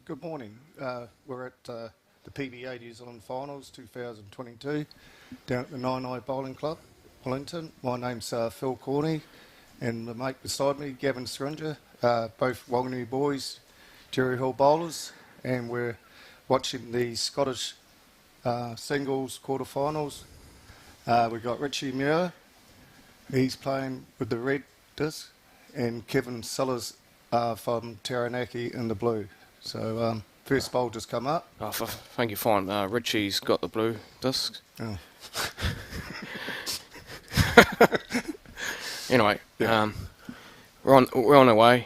Good morning. We're at the PBA New Zealand Finals 2022 down at the Nine Eye Bowling Club, Wellington. My name's Phil Corney, and the mate beside me, Kevan Stringer, both Whanganui boys, Jerry Hill bowlers, and we're watching the Scottish singles quarterfinals. We've got Richie Muir, he's playing with the red disc, and Kevan Sellars from Taranaki in the blue. So first bowl just come up. Oh, thank you, fine. Richie's got the blue disc. Oh. Anyway, yeah. we're on our way.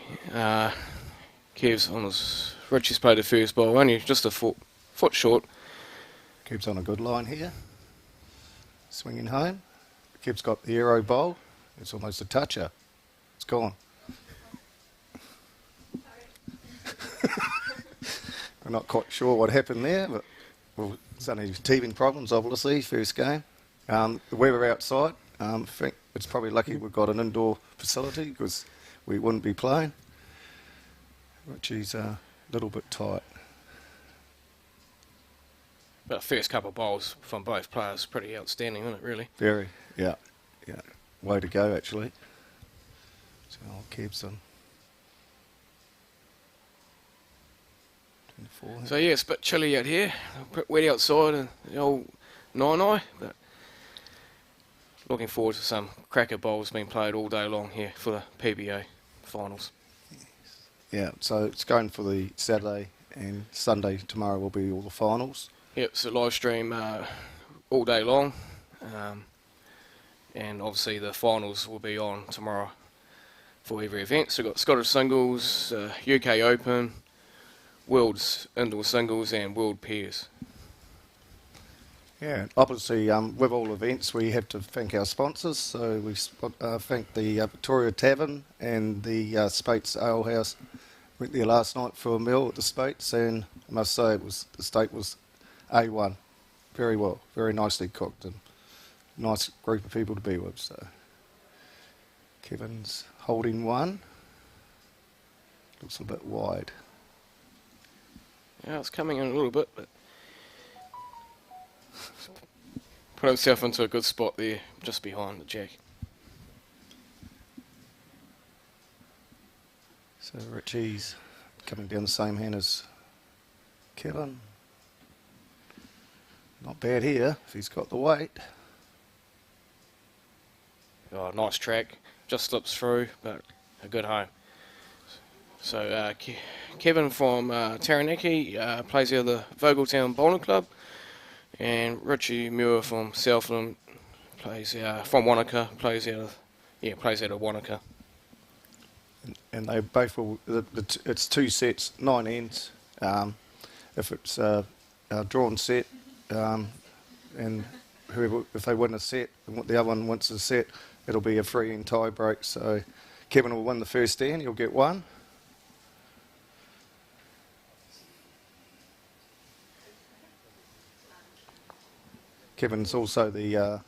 Kev's on his. Richie's played the first bowl, only just a foot short. Kev's on a good line here. Swinging home. Kev's got the aero bowl. It's almost a toucher. It's gone. I'm not quite sure what happened there, but well, it's only teething problems, obviously, first game. The weather outside, I think it's probably lucky we've got an indoor facility because we wouldn't be playing. Richie's a little bit tight. But first couple of bowls from both players, pretty outstanding, isn't it, really? Very, yeah. Way to go, actually. So Kev's on. So yeah, it's a bit chilly out here, a bit wet outside and the old Nine Eye, but looking forward to some cracker bowls being played all day long here for the PBA finals. Yeah, so it's going for the Saturday and Sunday. Tomorrow will be all the finals. Yep, it's a live stream all day long, and obviously the finals will be on tomorrow for every event. So we've got Scottish singles, UK Open, World's indoor singles and world pairs. Yeah, obviously with all events we have to thank our sponsors. So we thank the Victoria Tavern and the Spates Ale House. Went there last night for a meal at the Spates, and I must say the steak was A1. Very well, very nicely cooked, and nice group of people to be with. So Kevin's holding one. Looks a bit wide. Yeah, it's coming in a little bit, but put himself into a good spot there, just behind the jack. So Richie's coming down the same hand as Kevan. Not bad here if he's got the weight. Oh, nice track, just slips through, but a good home. So Kevan from Taranaki plays out of the Vogeltown Bowling Club, and Richie Muir from Southland plays from Wanaka, plays out of Wanaka. And they both will. It's two sets, 9 ends. If it's a drawn set, and if they win a set, and the other one wins a set, it'll be a 3-end tie break. So Kevan will win the first end. He'll get one. Kevan's also the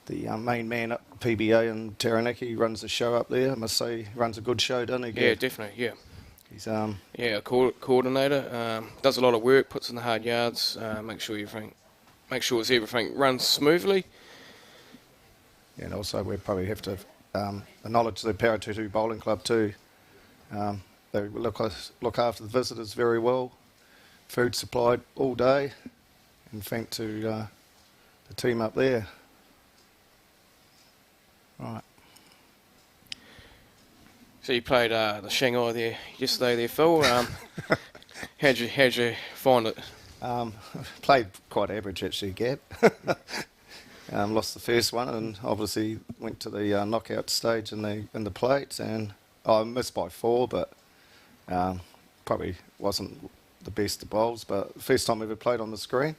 main man at PBA in Taranaki. He runs the show up there. I must say, he runs a good show, doesn't he? Yeah, definitely, yeah. He's a coordinator. Does a lot of work, puts in the hard yards, make sure everything runs smoothly. Yeah, and also we probably have to acknowledge the Paratutu Bowling Club too. They look after the visitors very well. food supplied all day, and thank to the team up there. Right. So you played the Shanghai there yesterday there, Phil. How'd you find it? Played quite average actually, Gab. Lost the first one, and obviously went to the knockout stage in the plates, and I missed by 4, but probably wasn't the best of bowls. But first time I ever played on the screen,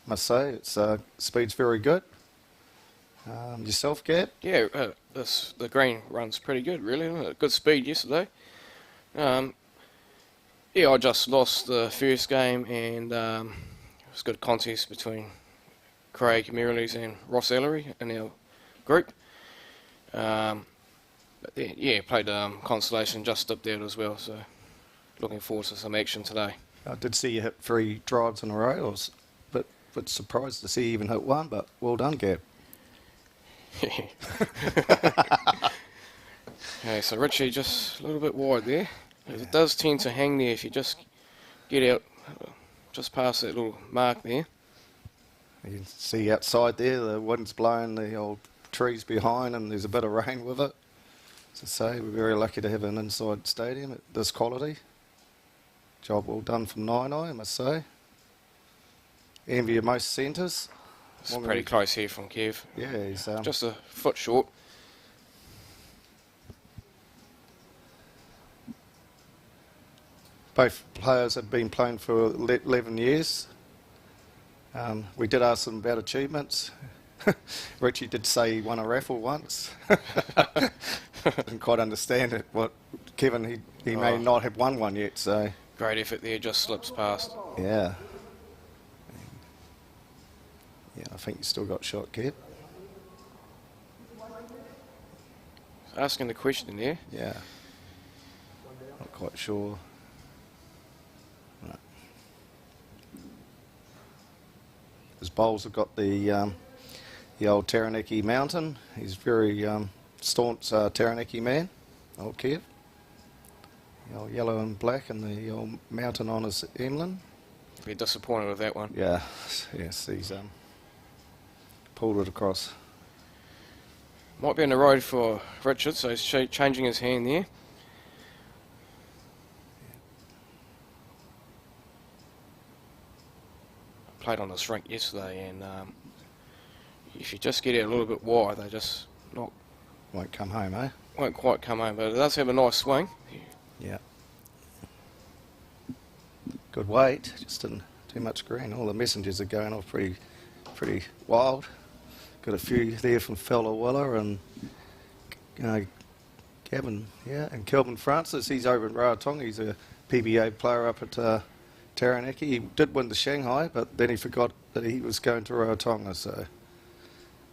must say. It's speed's very good. Yourself, Gab? Yeah, the green runs pretty good, really. Good speed yesterday. Yeah, I just lost the first game, and it was a good contest between Craig Merrilies and Ross Ellery in our group. But yeah, played Constellation, just up there as well, so looking forward to some action today. I did see you hit 3 drives in a row. I was a bit surprised to see you even hit 1, but well done, Gab. Okay, so Richie just a little bit wide there. It does tend to hang there if you just get out just past that little mark there. You can see outside there, the wind's blowing the old trees behind, and there's a bit of rain with it. As I say, we're very lucky to have an inside stadium at this quality. Job well done from Nine I must say. Envy of most centres. It's pretty close here from Kev. Yeah, he's just a foot short. Both players have been playing for 11 years. We did ask them about achievements. Richie did say he won a raffle once. Didn't quite understand it. What Kevan, he may not have won one yet. So great effort there, just slips past. Yeah. Yeah, I think you still got shot, Kev. Asking the question there. Yeah. Not quite sure. Right. His bowls have got the old Taranaki mountain. He's very staunch Taranaki man, old Kev. The old yellow and black and the old mountain on his emblem. Be disappointed with that one. Yeah, yes, he's pulled it across. Might be on the road for Richard, so he's changing his hand there. Played on this rink yesterday, and if you just get out a little bit wide, they just Won't come home, eh? won't quite come home, but it does have a nice swing. Yeah. Good weight, just didn't too much green. All the messengers are going off pretty wild. Got a few there from Fellawilla and Kevan, yeah, and Kelvin Francis. He's over in Rarotonga. He's a PBA player up at Taranaki. He did win the Shanghai, but then he forgot that he was going to Rarotonga. So,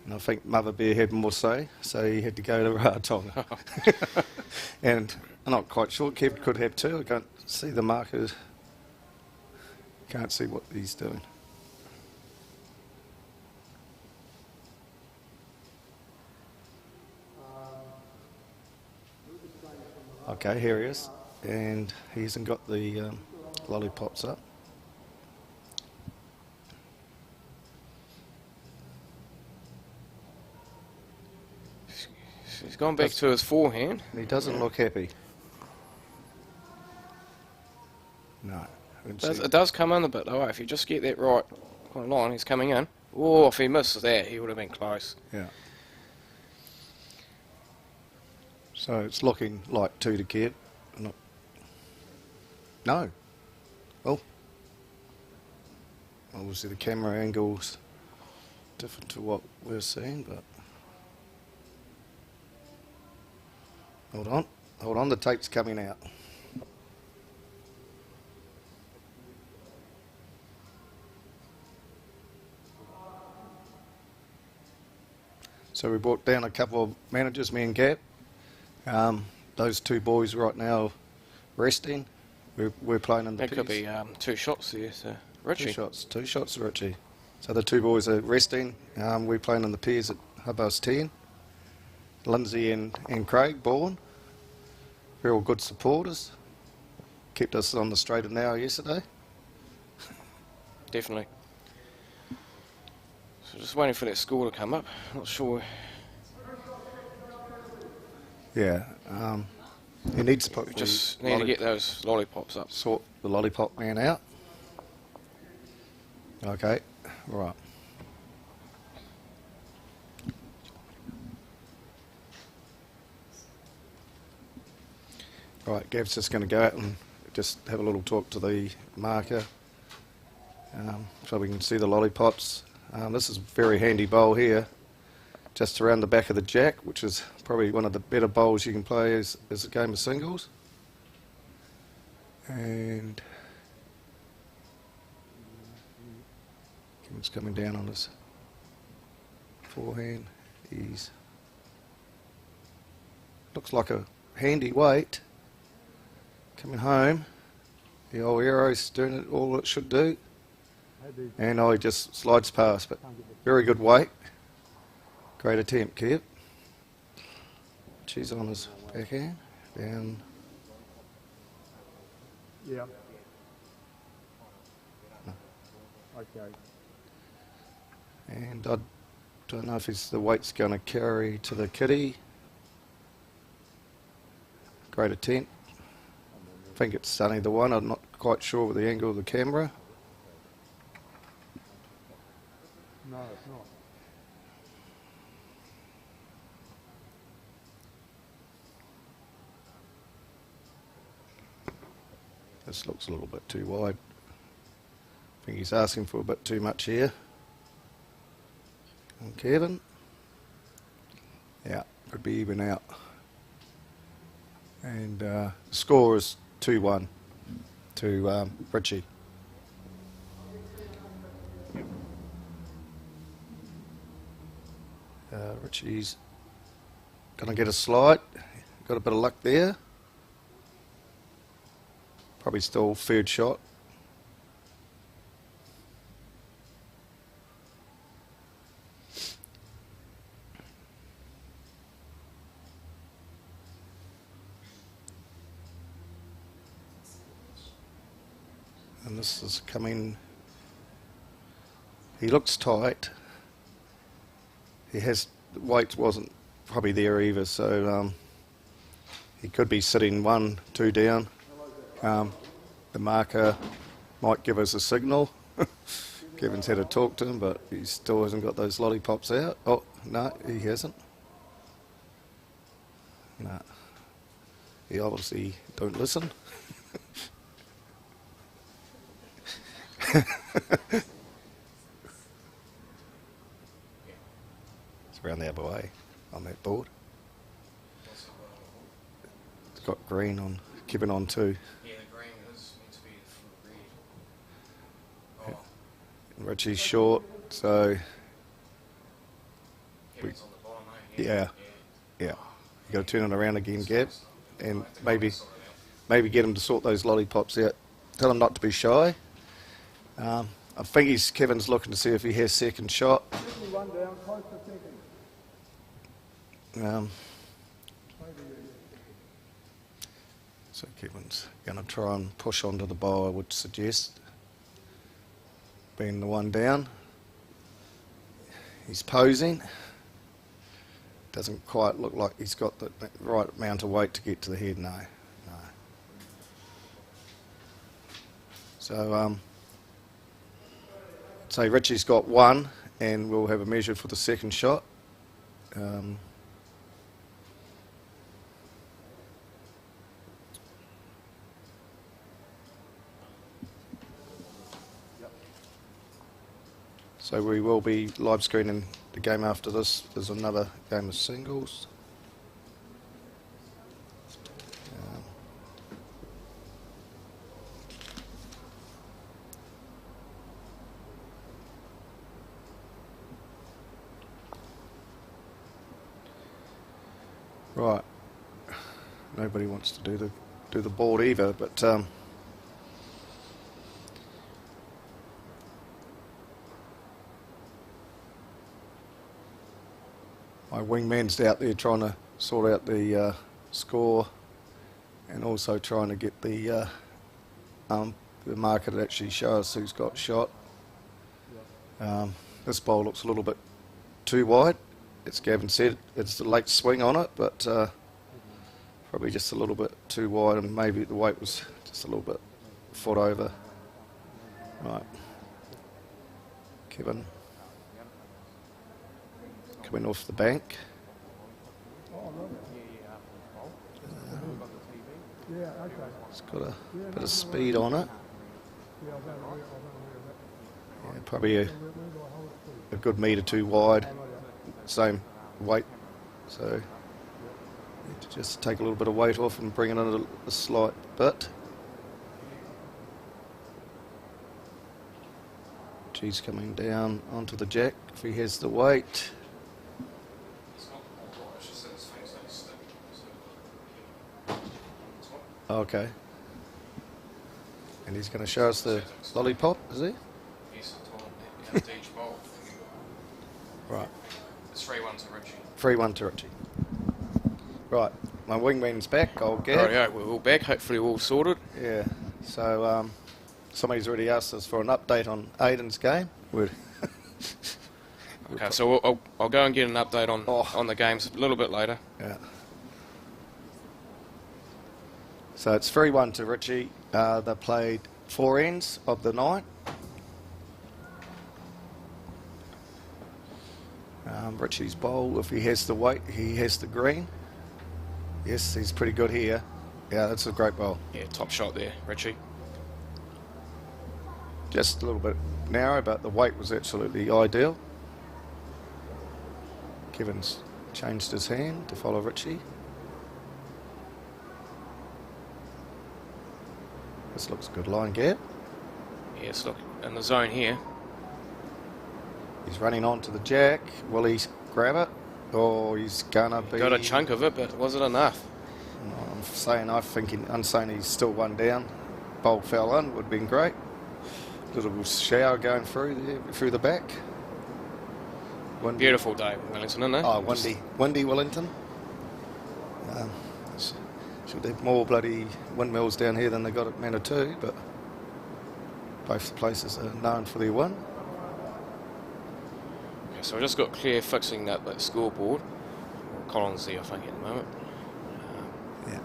and I think Mother Bear had more say, so he had to go to Rarotonga. And I'm not quite sure. Kev could have 2. I can't see the markers. Can't see what he's doing. Okay, here he is, and he hasn't got the lollipops up. He's gone back to his forehand. He doesn't look happy. No. It does come in a bit, though. If you just get that right line, he's coming in. Oh, if he misses that, he would have been close. Yeah. So it's looking like 2 to Kev. No. Oh. Obviously the camera angle's different to what we're seeing, but... Hold on, the tape's coming out. So we brought down a couple of managers, me and Gab. Those 2 boys right now resting. We're playing in the That could be 2 shots there, so Richie. 2 shots to Richie. So the 2 boys are resting. We're playing in the pairs at Hubhouse 10. Lindsay and Craig Bourne. They're all good supporters. Kept us on the straight and narrow yesterday. definitely. So just waiting for that score to come up. Not sure. Yeah. He needs to put We the just need to get those lollipops up. sort the lollipop man out. Okay. Right. Right, Gav's just going to go out and just have a little talk to the marker so we can see the lollipops. This is a very handy bowl here, just around the back of the jack, which is probably one of the better bowls you can play as a game of singles. And Kevin's coming down on his forehand. He's looks like a handy weight. Coming home, the old arrow's doing it all it should do, and he just slides past, but very good weight. Great attempt, Kev. She's on his backhand, down. Yeah. Okay. And I don't know if the weight's going to carry to the kitty. Great attempt. I think it's only the one. I'm not quite sure with the angle of the camera. No, it's not. This looks a little bit too wide. I think he's asking for a bit too much here. And Kevan. Yeah, could be even out. And the score is 2-1 to Richie. Richie's going to get a slide. Got a bit of luck there. Probably still third shot. And this is coming. He looks tight. He has, the weight wasn't probably there either, so he could be sitting 1-2 down. The marker might give us a signal. Kevin's had a talk to him, but he still hasn't got those lollipops out. Oh, no, he hasn't. No. He obviously don't listen. It's around the other way on that board. It's got green on, Kevan on too. Yeah, the green is meant to be red. And Richie's short, so Kevin's on the bottom, yeah. You got to turn it around again, Gav, and maybe get him to sort those lollipops out. Tell him not to be shy. I think Kevin's looking to see if he has second shot. One down, close to second. So Kevin's going to try and push onto the bow, I would suggest. Being the one down. He's posing. Doesn't quite look like he's got the right amount of weight to get to the head, no. So, say Richie's got one, and we'll have a measure for the second shot. So we will be live screening the game after this. There's another game of singles. Right. Nobody wants to do the board either, but my wingman's out there trying to sort out the score, and also trying to get the marker to actually show us who's got shot. This bowl looks a little bit too wide. As Gavin said, it's a late swing on it, but probably just a little bit too wide, and maybe the weight was just a little bit foot over. Right. Kevan coming off the bank. Yeah, okay. It's got a bit of speed on it. Yeah, Yeah, probably a good metre too wide. Same weight, so need to just take a little bit of weight off and bring it in a slight bit. G's coming down onto the jack if he has the weight. Okay. And he's going to show us the lollipop, is he? Yes, after each bowl. Right. It's 3-1 to Richie. 3-1 to Richie. Right. My wingman's back, old Gav. Rightio, we're all back. Hopefully we're all sorted. Yeah. So, somebody's already asked us for an update on Aiden's game. Okay, so I'll go and get an update on the games a little bit later. Yeah. So it's 3-1 to Richie. They played 4 ends of the night. Richie's bowl, if he has the weight, he has the green. Yes, he's pretty good here. Yeah, that's a great bowl. Yeah, top shot there, Richie. Just a little bit narrow, but the weight was absolutely ideal. Kevin's changed his hand to follow Richie. This looks a good line, Gab. Yes, look, in the zone here. He's running on to the jack. Will he grab it? Or he's gonna be... Got a chunk of it, but was it enough? I'm saying he's still one down. Bowl fell in, would have been great. Little shower going through there, through the back. Windy. Beautiful day, Wellington, isn't it? Oh, windy Wellington. Should have more bloody windmills down here than they got at Manitou, but both the places are known for their wind. Okay, so I just got Claire fixing that scoreboard. Collins there, I think, at the moment. Yeah.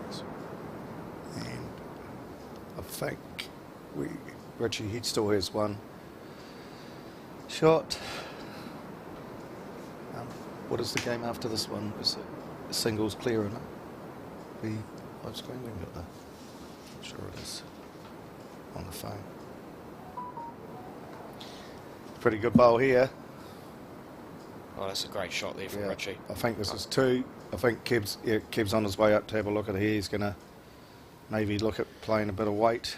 And I think Richie, he still has one shot. What is the game after this one? Is it singles clear or not? The live screen, we got that. I'm sure it is on the phone. Pretty good bowl here. Oh, that's a great shot there from Richie. I think this is 2. I think Kev's on his way up to have a look at it here. He's going to maybe look at playing a bit of weight.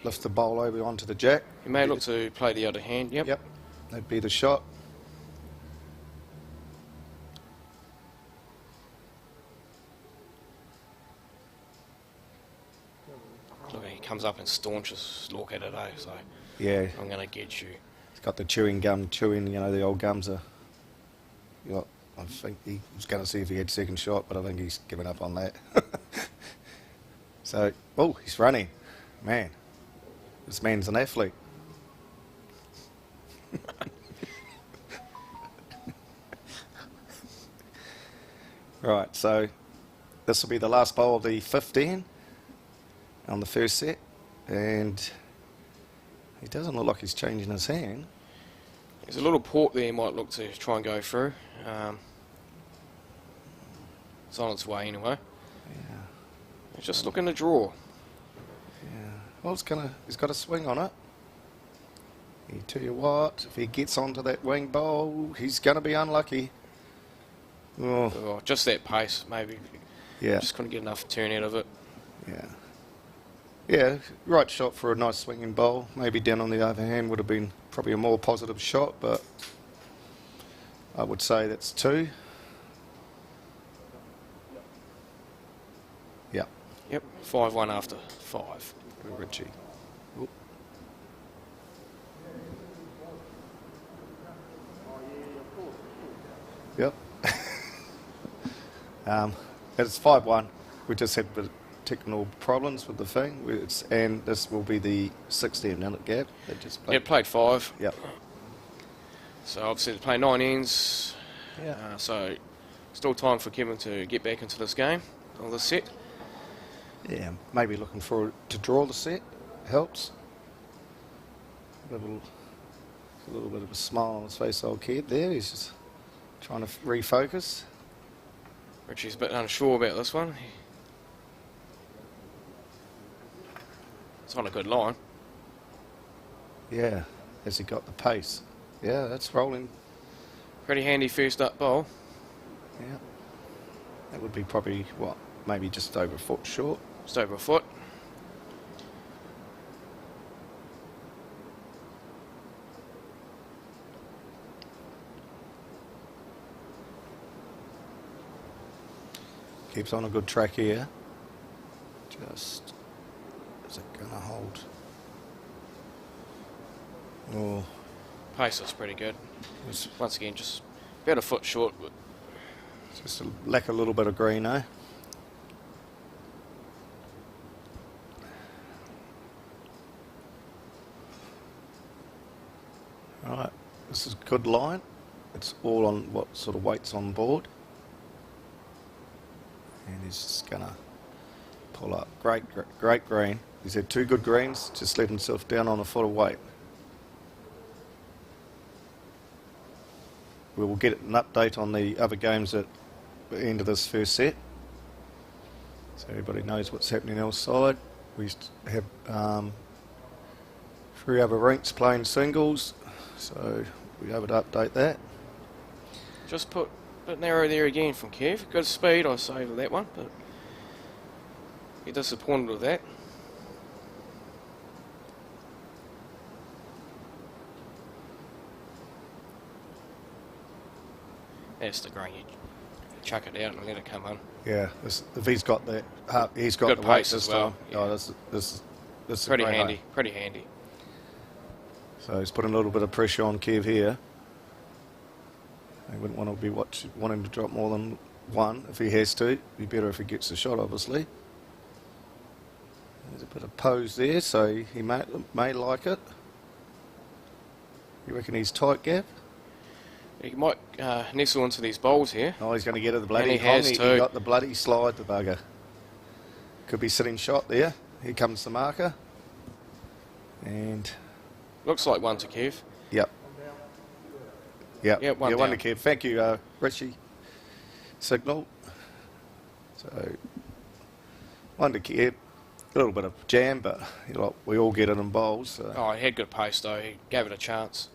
Lift the bowl over onto the jack. He may look to play the other hand, yep. Yep, that'd be the shot. Look, he comes up and staunches look at it, eh? So Yeah. I'm going to get you. He's got the chewing gum, the old gums are... I think he was going to see if he had second shot, but I think he's given up on that. So, he's running. Man, this man's an athlete. Right, so this will be the last bowl of the 15 on the first set, and he doesn't look like he's changing his hand. There's a little port there he might look to try and go through. It's on its way anyway. Yeah. He's just looking to draw. Yeah. Well, he's got a swing on it. You tell you what, if he gets onto that wing bowl, he's going to be unlucky. Oh, just that pace, maybe. Yeah. Just couldn't get enough turn out of it. Yeah. Yeah, right shot for a nice swinging bowl. Maybe down on the other hand would have been probably a more positive shot, but I would say that's 2. Yeah. Yep, 5-1 after 5. Richie. Oop. Yep. It's 5-1. We just had a bit of technical problems with the thing, and this will be the 16th minute gap. They just played. Yeah, played 5. Yep. So obviously to play 9 ends. Yeah. So still time for Kevan to get back into this game or this set. Yeah, maybe looking for to draw the set helps. A little bit of a smile on his face, old kid there. He's just trying to refocus. Richie's a bit unsure about this one. It's on a good line. Yeah, has he got the pace? Yeah, that's rolling. Pretty handy first up bowl. Yeah, that would be probably what, maybe just over a foot short. Just over a foot. Keeps on a good track here. Just, is it going to hold? Oh, Pace is pretty good. it's Once again, just about a foot short. But just lack a little bit of green, eh? Alright, this is a good line. It's all on what sort of weight's on board. And he's just gonna pull up. Great green. He's had 2 good greens, just let himself down on a foot of weight. We will get an update on the other games at the end of this first set, so everybody knows what's happening outside. We used to have 3 other rinks playing singles, so we'll be able to update that. just put a bit narrow there again from Kev. Good speed, I say, with that one, but you're disappointed with that. That's the green. You chuck it out and let it come in. Yeah, if he's got that, he's got Good the weight pace this as well, time. yeah. Oh, this is Pretty a great handy. hole. Pretty handy. So he's putting a little bit of pressure on Kev here. He wouldn't want to be wanting to drop more than 1 if he has to. It'd be better if he gets the shot, obviously. There's a bit of pose there, so he may like it. You reckon he's tight, Gav? He might nestle into these bowls here. Oh, he's going to get it the bloody And he has He too. got the bloody slide, the bugger. Could be sitting shot there. Here comes the marker. And, Looks like one to Kev. yep. Yep, Yep, one one down. to Kev. Thank you, Richie. Signal. So, one to Kev. A little bit of jam, but we all get it in bowls. So. Oh, he had good pace though. He gave it a chance.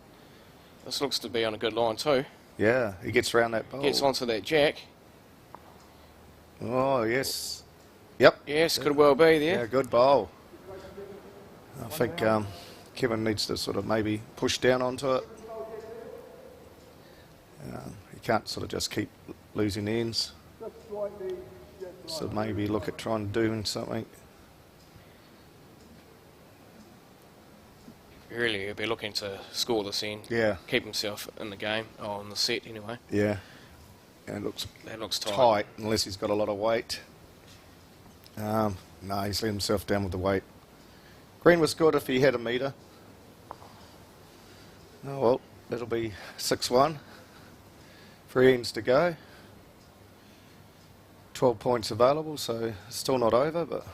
This looks to be on a good line too. Yeah, he gets around that bowl. Gets onto that jack. Oh, yes. Yep. Yes, could well be Yeah, there. good bowl. I think Kevan needs to sort of maybe push down onto it. He can't sort of just keep losing ends. So maybe look at trying to do something. Really, he'll be looking to score this in. Yeah, Keep himself in the game. Oh, in the set anyway. yeah. And it looks That looks tight. tight unless he's got a lot of weight. No, he's let himself down with the weight. Green was good if he had a metre. Oh well, that'll be 6-1. 3 ends to go. 12 points available, so still not over, but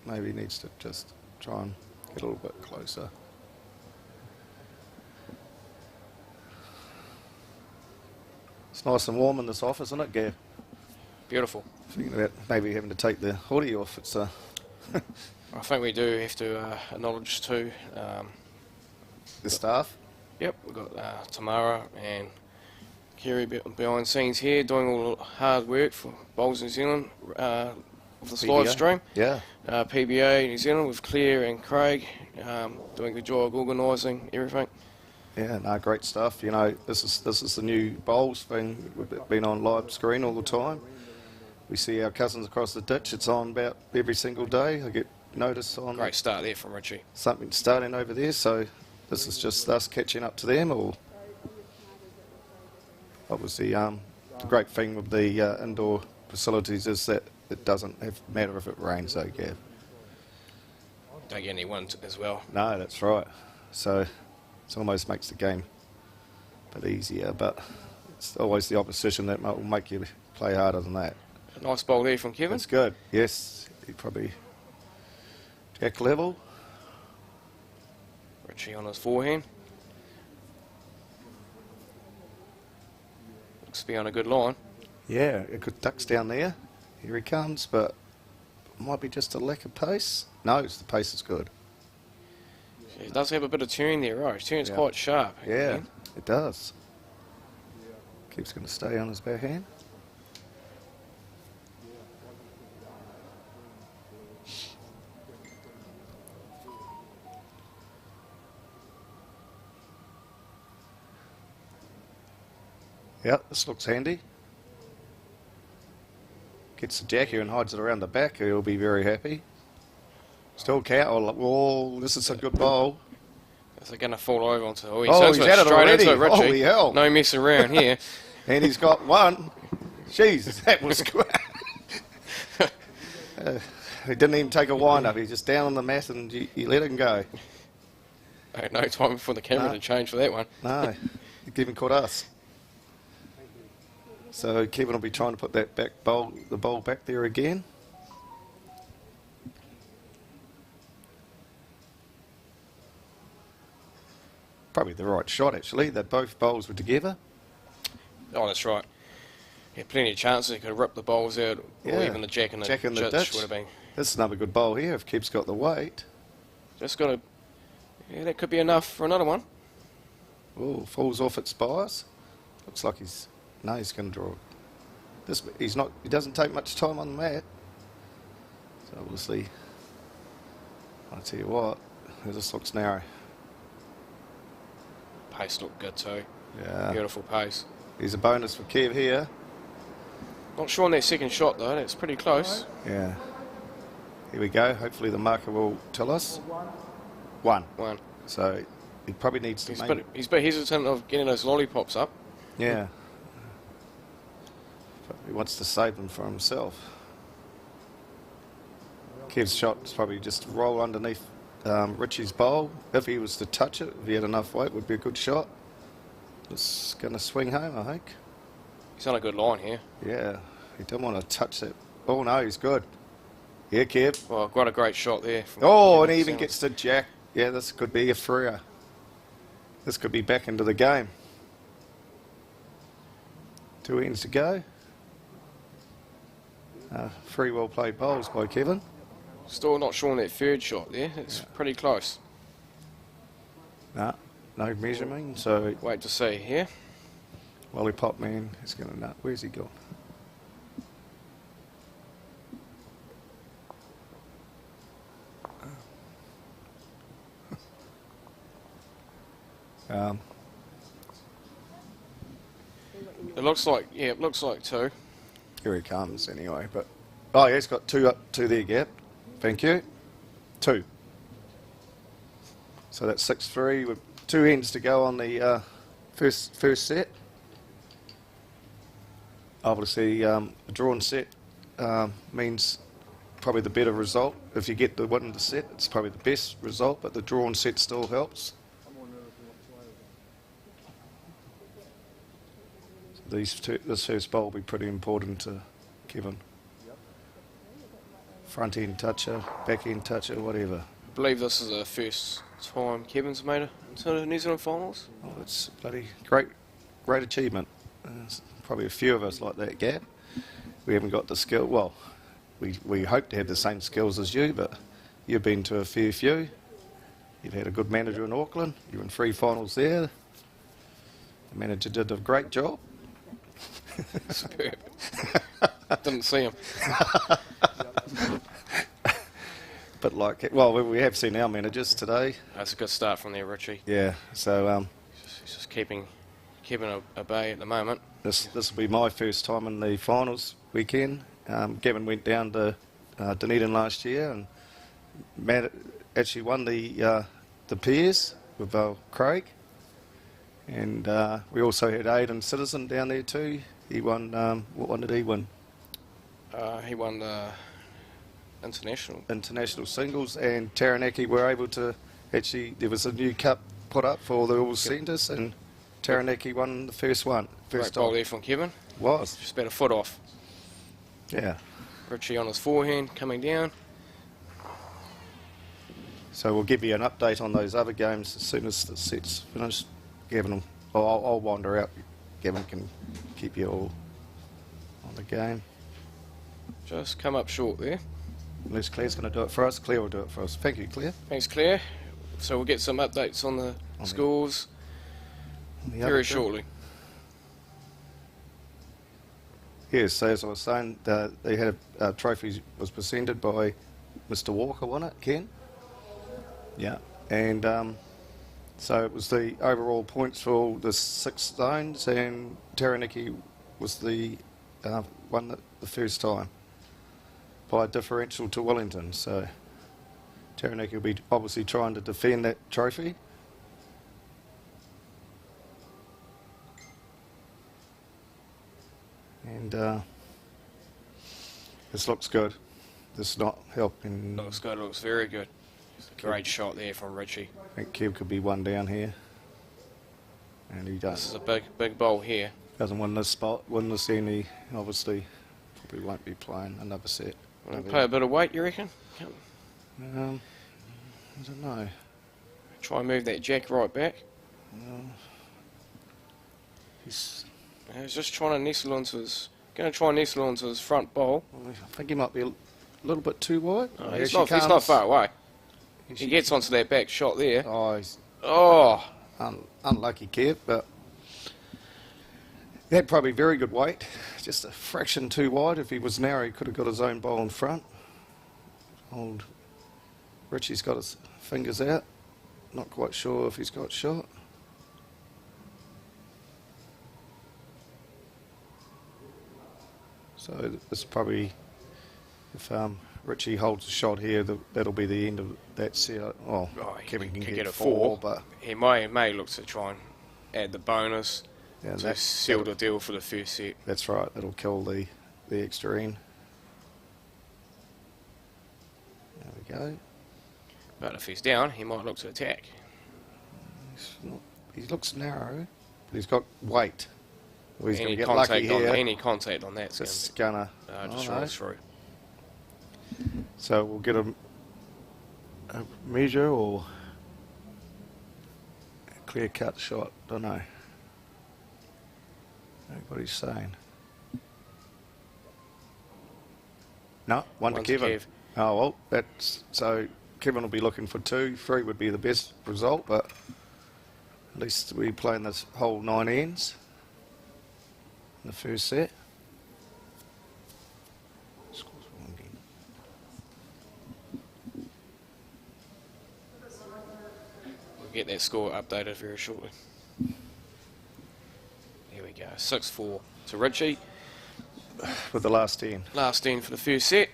maybe he needs to just try and get a little bit closer. It's nice and warm in this office, isn't it, Gav? Beautiful. Thinking about maybe having to take the hoodie off. It's I think we do have to acknowledge too. the staff. Yep, we've got Tamara and Kerry behind scenes here doing all the hard work for Bowls New Zealand with this live PBA. stream. Yeah, PBA New Zealand with Claire and Craig doing a good job organising everything. yeah, no, great stuff. You know, this is the new bowls thing. We've been on live screen all the time. We see our cousins across the ditch. It's on about every single day. I get notice on Great start there from Richie. something starting over there. So this is just us catching up to them. Or obviously, the great thing with the indoor facilities is that it doesn't matter if it rains, though, Gav. Don't get any wind as well. No, that's right. So it almost makes the game bit easier, but it's always the opposition that will make you play harder than that. Nice bowl there from Kevan. That's good. Yes, he probably jack level. Richie on his forehand. Looks to be on a good line. Yeah, it could ducks down there. Here he comes, but might be just a lack of pace. No, the pace is good. It does have a bit of turn there, right? His turn's quite sharp. Yeah, it does. Keeps going to stay on his backhand. Yep, this looks handy. Gets the jack here and hides it around the back. He'll be very happy. Still count. Oh, this is a good bowl. Is it going to fall over onto? Oh, He's at it straight already. into it, Richie. Holy hell. No messing around here. And he's got one. Jeez, that was good. He didn't even take a wind up. He's just down on the mat and you let him go. No time for the camera to change for that one. No, he even caught us. So Kevan will be trying to put that the bowl back there again. Probably the right shot actually, that both bowls were together. Oh, that's right. Yeah, plenty of chances he could have ripped the bowls out, or even the jack in the ditch would have been. This is another good bowl here if Kev's got the weight. Just got to. Yeah, that could be enough for another one. Oh, falls off its spires. Looks like he's going to draw it. He doesn't take much time on the mat. So obviously, I'll tell you what, this looks narrow. Pace looked good too. Yeah. Beautiful pace. Here's a bonus for Kev here. Not sure on that second shot though, that's pretty close. Yeah. Here we go. Hopefully the marker will tell us. One. So he probably needs to He's a bit hesitant of getting those lollipops up. Yeah. But he wants to save them for himself. Kev's shot is probably just roll underneath Richie's bowl. If he was to touch it, if he had enough weight, would be a good shot. It's going to swing home, I think. He's on a good line here. Yeah, he didn't want to touch that. Oh no, he's good. Yeah, Kev. Well, quite a great shot there. Oh, and he even gets the jack. Yeah, this could be a freer. This could be back into the game. 2 ends to go. 3 well played bowls by Kevan. Still not sure on that third shot there. It's pretty close. No measurement, so Wait to see here. Lollipop Man is going to nut. Where's he gone? It looks like, it looks like 2. Here he comes anyway, but oh yeah, he's got 2 up, 2 there, Gap. Thank you. 2. So that's 6-3 with 2 ends to go on the first set. Obviously, a drawn set means probably the better result. If you get the win the set, it's probably the best result, but the drawn set still helps. This first bowl will be pretty important to Kevan. Front end toucher, back end toucher, whatever. I believe this is the first time Kevin's made it to the New Zealand finals. Oh, it's bloody great achievement. There's probably a few of us like that, Gap. We haven't got the skill. Well, we hope to have the same skills as you, but you've been to a fair few. You've had a good manager in Auckland. You're in 3 finals there. The manager did a great job. Superb. Didn't see him. But like, well, we have seen our managers today. That's a good start from there, Richie. Yeah. So He's just keeping a bay at the moment. this will be my first time in the finals weekend. Kevan went down to Dunedin last year and Matt actually won the pairs with Craig. And we also had Aidan Citizen down there too. He won, what one did he win? He won the international singles, and Taranaki were able to actually, there was a new cup put up for the all centres, and Taranaki won the first one. Great First bowl time. there from Kevan. Was. Just about a foot off. Yeah. Richie on his forehand, coming down. So we'll give you an update on those other games as soon as the set's finished. Gavin, I'll wander out. Gavin can keep you all on the game. Just come up short there. Unless Claire's going to do it for us. Claire will do it for us. Thank you, Claire. Thanks, Claire. So we'll get some updates on the scores On the other very game. shortly. Yes, so as I was saying, they had a trophy was presented by Mr. Walker, wasn't it, Ken? Yeah. And so it was the overall points for all the 6 zones, and Taranaki was the one the first time by a differential to Wellington. So Taranaki will be obviously trying to defend that trophy. And this looks good. This is not helping. Looks good, looks very good. Great shot there from Richie. I think Kev could be one down here. And he This is does. a big bowl here. Doesn't win this spot, win this end, he obviously probably won't be playing another set. Wanna play a bit of weight, you reckon? I don't know. Try and move that jack right back. He's, He's just trying to nestle into his... Going to try and nestle into his front bowl. I think he might be a little bit too wide. No, he's not far away. He gets onto that back shot there. Oh, he's Oh! unlucky Kev, but he had probably very good weight. Just a fraction too wide. If he was narrow, he could have got his own bowl in front. Old Richie's got his fingers out. Not quite sure if he's got shot. So this is probably, if Richie holds a shot here, that'll be the end of that set. Oh, Kevin can get a 4, but He may look to try and add the bonus yeah, to seal the deal for the first set. that's right. That'll kill the extra end. There we go. But if he's down, he might look to attack. He looks narrow, but he's got weight. Well, he's going to Any get lucky contact on here. any contact on that's It's going gonna to just oh, no. rolls through. So we'll get a measure or a clear cut shot. Don't know. Nobody's saying. No, one to One's to Kevin. Kev. Oh well, that's so. Kevin will be looking for 2. 3 would be the best result, but at least we playing this whole 9 ends in the first set. Scores for one game. We'll get that score updated very shortly. There we go, 6-4 to Richie. With the last 10. Last end for the first set.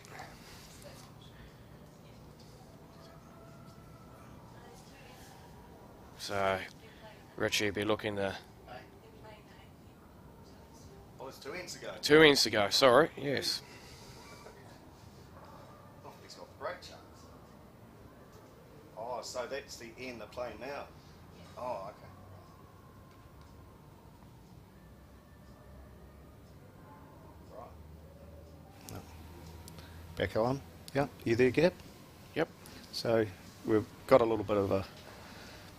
So Richie will be looking to... Oh, it's 2 ends to go. 2 ends to go, sorry, yes. Oh, he's got great chance. Oh, so that's the end they're playing now. Oh, okay. Right. No. Back on. Yeah, you there, Gab? Yep. So we've got a little bit of a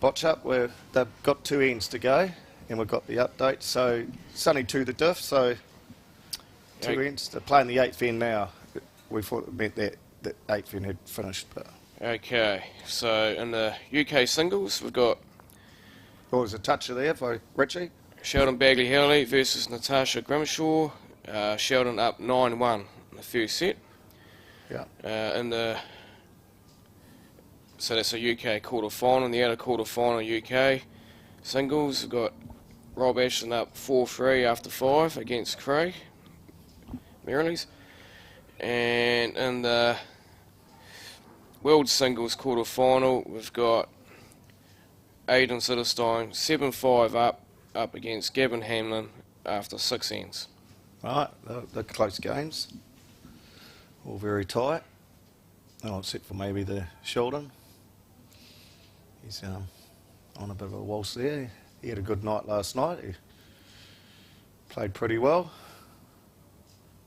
botch up where they've got 2 ends to go, and we've got the update. So it's only 2 the diff, so 2 Okay. ends. They're playing the 8th end now. We thought it meant that the 8th end had finished, but Okay, so in the UK singles, we've got oh, there's a toucher there for Richie. Sheldon Bagley-Howley versus Natasha Grimshaw. Sheldon up 9-1 in the first set. Yeah. So that's a UK quarter-final. In the other quarter-final, UK singles, we've got Rob Ashton up 4-3 after 5 against Craig Merrilies. And in the world singles quarter-final, we've got Aidan Siddlestein 7-5 up against Gavin Hamlin after 6 ends. Right, they're close games. All very tight. Oh, except for maybe the Sheldon. He's on a bit of a waltz there. he had a good night last night. He played pretty well.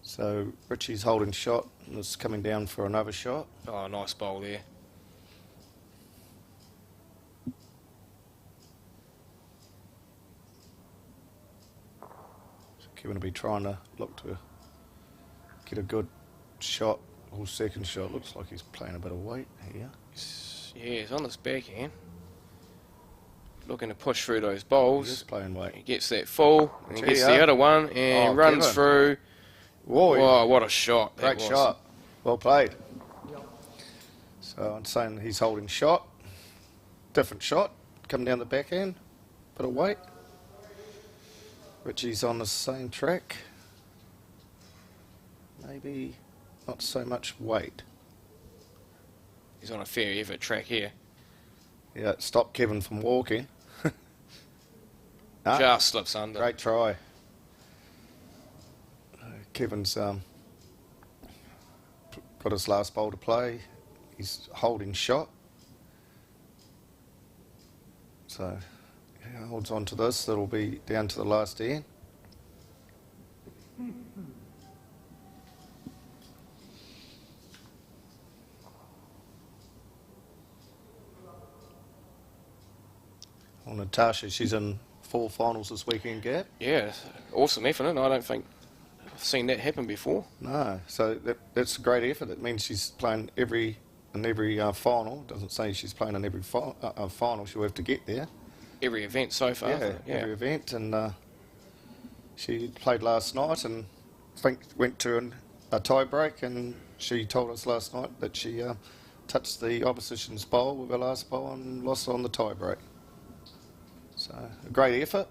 So Richie's holding shot and is coming down for another shot. Oh, nice bowl there. So Kevan will be trying to look to get a good shot or second shot. Looks like he's playing a bit of weight here. Yeah, he's on his backhand. Looking to push through those He's bowls. just playing weight. He gets that full, and he Gee, gets yeah. the other one, and Oh, runs Kevan. through. Whoa, Whoa, what a shot. that great was. shot. Well played. Yep. So I'm saying he's holding shot. Different shot. Coming down the backhand. Bit of weight. Richie's on the same track. Maybe not so much weight. He's on a fair effort track here. Yeah, it stopped Kevan from walking. Ah, Just slips under. great try. Kevan's got his last bowl to play. He's holding shot. So he holds on to this. That'll be down to the last end. Well, Natasha, she's in 4 finals this weekend, Gab. Yeah, awesome effort. And I don't think I've seen that happen before. No, so that's a great effort. It means she's playing every final. Doesn't say she's playing in every final. She'll have to get there. Every event so far. Every event, and she played last night, and I think went to a tie break, and she told us last night that she touched the opposition's bowl with her last bowl and lost on the tie break. So a great effort,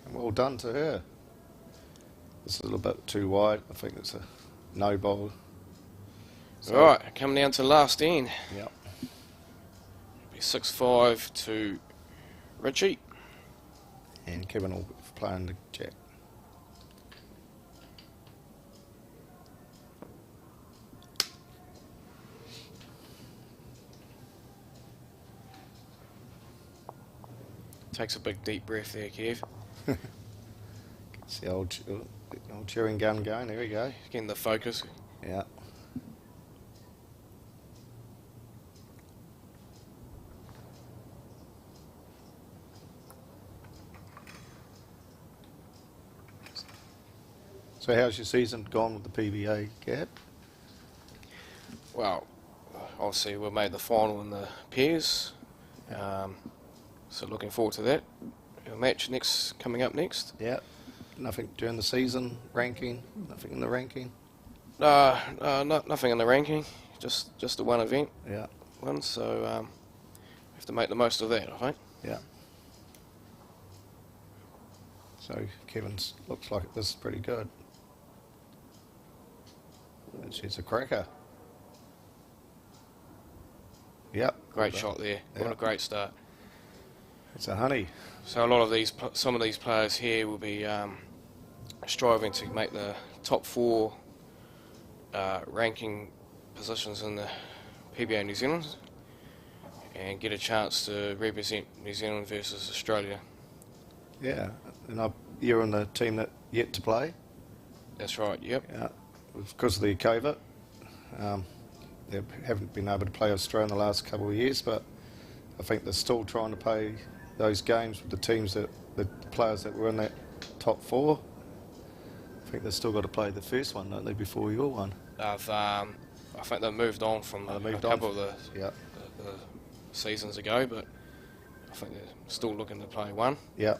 and well done to her. It's a little bit too wide. I think it's a no bowl. So, All right, coming down to the last end. Yep. Be 6-5 to Richie. And Kevan will be playing the jack. Takes a big deep breath there, Kev. It's the old chewing gum going. There we go. Getting the focus. Yeah. So how's your season gone with the PBA, Gab? Well, obviously we made the final in the pairs. So looking forward to that. Our match coming up next. Yeah. Nothing during the season, ranking, nothing in the ranking. Nothing in the ranking. Just the one event. Yeah. So have to make the most of that, I think. Yeah. So Kevin's looks like this is pretty good. And she's a cracker. Yep. Great shot there. What Yeah. a great start. It's a honey. So a lot of some of these players here will be striving to make the top 4 ranking positions in the PBA New Zealand and get a chance to represent New Zealand versus Australia. Yeah. And you're on the team that yet to play. That's right. Yep. Yeah. Because of the COVID. They haven't been able to play Australia in the last couple of years, but I think they're still trying to play those games with the teams the players that were in that top 4. I think they've still got to play the first one, don't they, before your one? I think they moved on from a couple of the seasons ago, but I think they're still looking to play one. Yeah,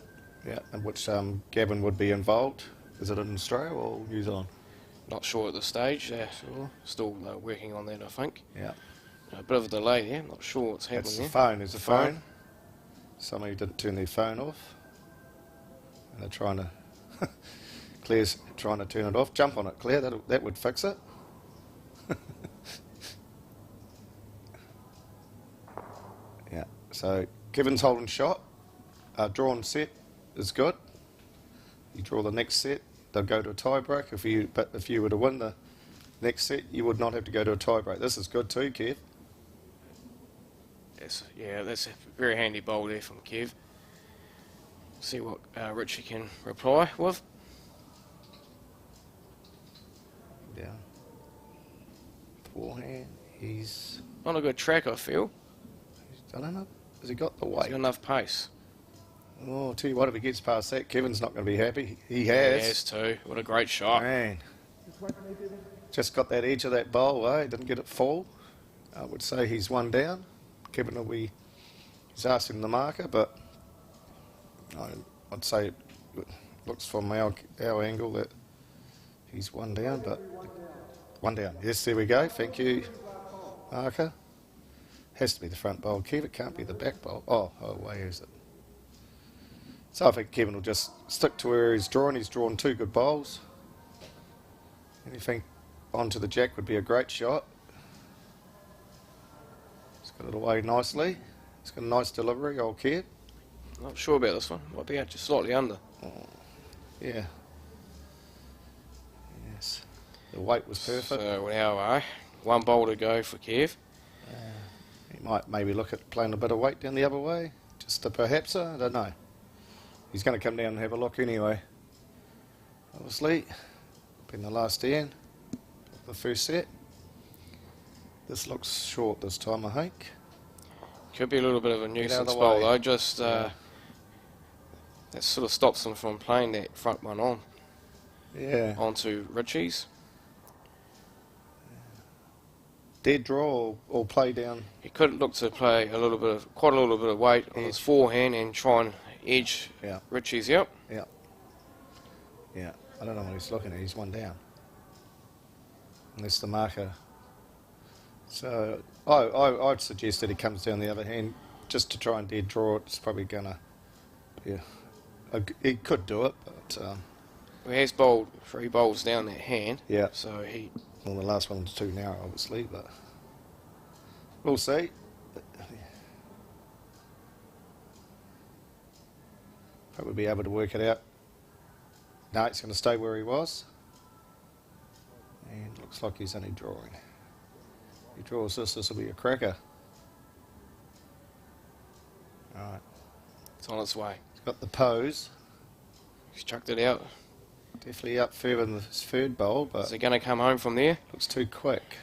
yeah. And which Gavin would be involved. Is it in Australia or New Zealand? Not sure at this stage. Sure. Still working on that, I think. Yeah. A bit of a delay there. Not sure what's happening It's the there. phone. There's a phone. Somebody didn't turn their phone off, and they're trying to. Claire's trying to turn it off. Jump on it, Claire. That would fix it. Yeah. So Kevin's holding shot. Drawn set is good. You draw the next set, they'll go to a tie break. If you were to win the next set, you would not have to go to a tie break. This is good too, Kev. That's a very handy bowl there from Kev. See what Richie can reply with. Down. Forehand. He's On a good track, I feel. I don't know. Has he got the He's weight? got enough pace. Oh, I'll tell you what, if he gets past that, Kevin's not going to be happy. He He has. has too. What a great shot. Man. Just got that edge of that bowl, eh? Didn't get it full. I would say he's one down. Kevin will be, he's asking the marker, but I'd say it looks from our angle that he's one down, but one down. Yes, there we go. Thank you, marker. Has to be the front bowl, Kev. It can't be the back bowl. Oh, where is it? So I think Kevin will just stick to where he's drawn. He's drawn 2 good bowls. Anything onto the jack would be a great shot. He's got it away nicely. He's got a nice delivery, old Kev. Not sure about this one. Might be out just slightly under. Yeah. Yes. The weight was perfect. So now, one bowl to go for Kev. He might maybe look at playing a bit of weight down the other way. Just to perhaps, I don't know. He's going to come down and have a look anyway. Obviously, been the last end of the first set. This looks short this time, I think. Could be a little bit of a out of nuisance the bowl way. though. Just Yeah. that sort of stops him from playing that front one on Yeah. onto Richie's. Dead draw or play down. He could look to play quite a little bit of weight on his Edge. forehand and try and edge Yeah. Richie's out. Yeah. Yeah. I don't know what he's looking at. He's one down. Unless the marker. So I'd suggest that he comes down the other hand just to try and dead draw it. It's probably gonna. Yeah. He could do it, but He has bowled 3 bowls down that hand. yeah. So he Well, the last one's too narrow, obviously, but we'll see. Probably be able to work it out. No, it's going to stay where he was. And looks like he's only drawing. If he draws this will be a cracker. Alright, it's on its way. he's got the pose. He's chucked it out. Definitely up further than his third bowl, Is but he going to come home from there? looks too quick.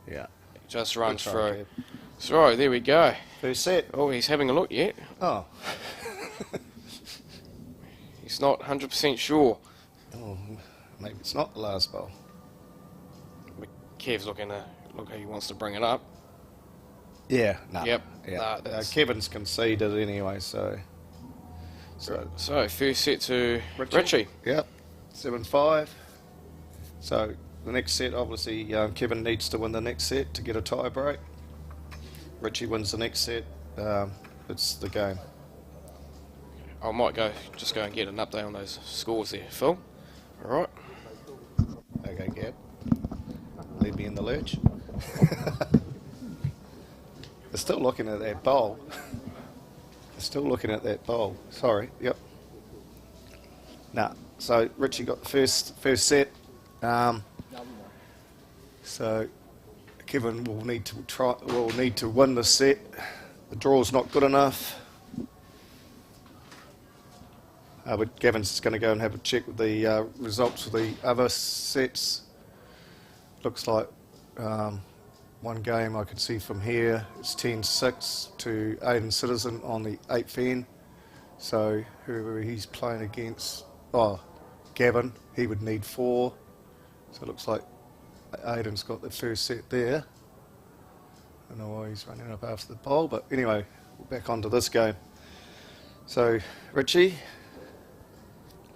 Yeah. Just runs Good try, through. Kev. So there we go. First set. Oh, he's having a look yet. Oh. He's not 100% sure. Oh, maybe it's not the last bowl. Kev's looking to look how he wants to bring it up. Yeah, no. Yep. Yeah. Nah, that's- Kevin's conceded anyway, so. So first set to Richie. Yep. 7-5. So the next set, obviously, Kevan needs to win the next set to get a tie break. Richie wins the next set. It's the game. I might just go and get an update on those scores there, Phil. All right. Okay, Gab. Leave me in the lurch. They're still looking at that bowl. Still looking at that bowl. Sorry. Yep. Nah. So Richie got the first set. So Kevan will need to win the set. The draw's not good enough. But Gavin's going to go and have a check with the results of the other sets. Looks like one game I could see from here, it's 10-6 to Aiden Citizen on the 8th end. So whoever he's playing against, Gavin, he would need 4. So it looks like Aiden's got the first set there. I don't know why he's running up after the bowl, but anyway, we're back onto this game. So Richie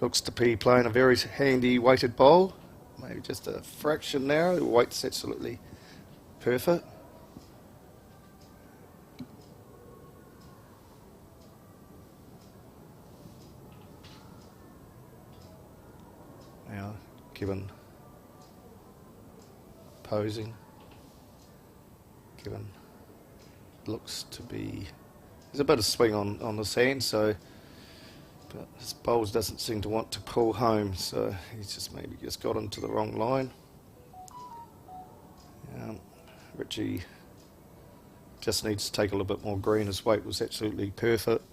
looks to be playing a very handy weighted bowl, maybe just a fraction narrow. The weight's absolutely perfect. Now, Kevan posing. Kevan looks to be. There's a bit of swing on this hand, so. But his bowls doesn't seem to want to pull home, so he's just maybe just got into the wrong line. Richie just needs to take a little bit more green. His weight was absolutely perfect.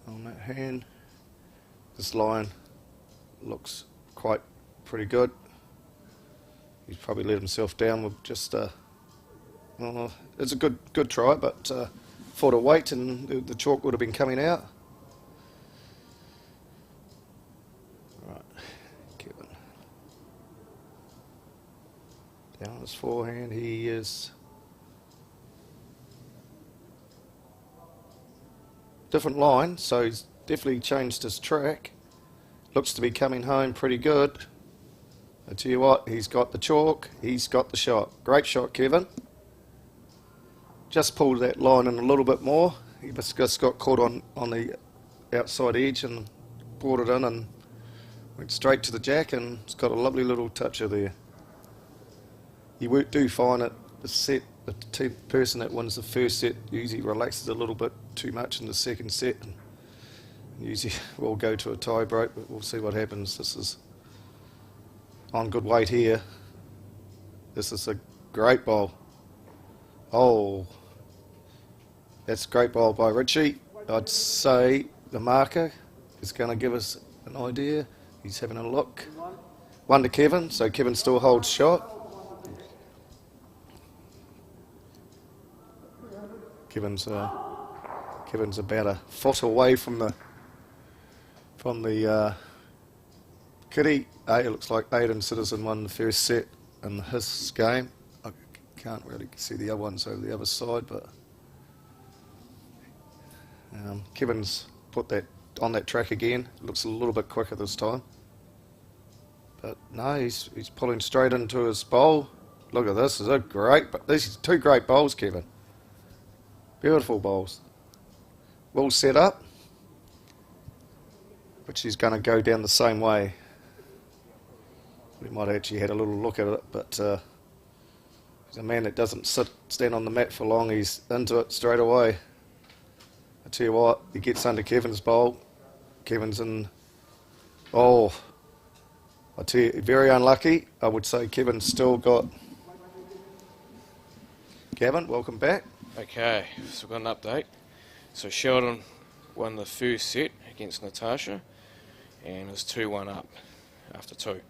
on that hand. This line looks quite pretty good. He's probably let himself down with just it's a good try, but for the weight and the chalk would have been coming out. Right, Kevan. Down on his forehand, he is different line, so he's definitely changed his track. Looks to be coming home pretty good. I tell you what, he's got the chalk, he's got the shot. Great shot, Kevan. Just pulled that line in a little bit more. He just got caught on the outside edge and brought it in and went straight to the jack, and it's got a lovely little toucher there. You do find that the person that wins the first set usually relaxes a little bit too much in the second set, and usually we'll go to a tie break, but we'll see what happens. This is on good weight here. This is a great bowl. Oh, that's a great bowl by Richie. I'd say the marker is going to give us an idea. He's having a look. 1 to Kevan, so Kevan still holds shot. Kevan's about a foot away from the kitty. It looks like Aiden Citizen won the first set in his game. I can't really see the other ones over the other side, but Kevan's put that on that track again. Looks a little bit quicker this time, but no, he's pulling straight into his bowl. Look at this! These are two great bowls, Kevan. Beautiful bowls. Well set up, which he's going to go down the same way. We might have actually had a little look at it, but he's a man that doesn't stand on the mat for long. He's into it straight away. I tell you what, he gets under Kevan's bowl. Kevan's in. Oh, I tell you, very unlucky. I would say Kevan's still got. Kevan, welcome back. Okay, so we've got an update. So Sheldon won the first set against Natasha and is 2-1 up after 2.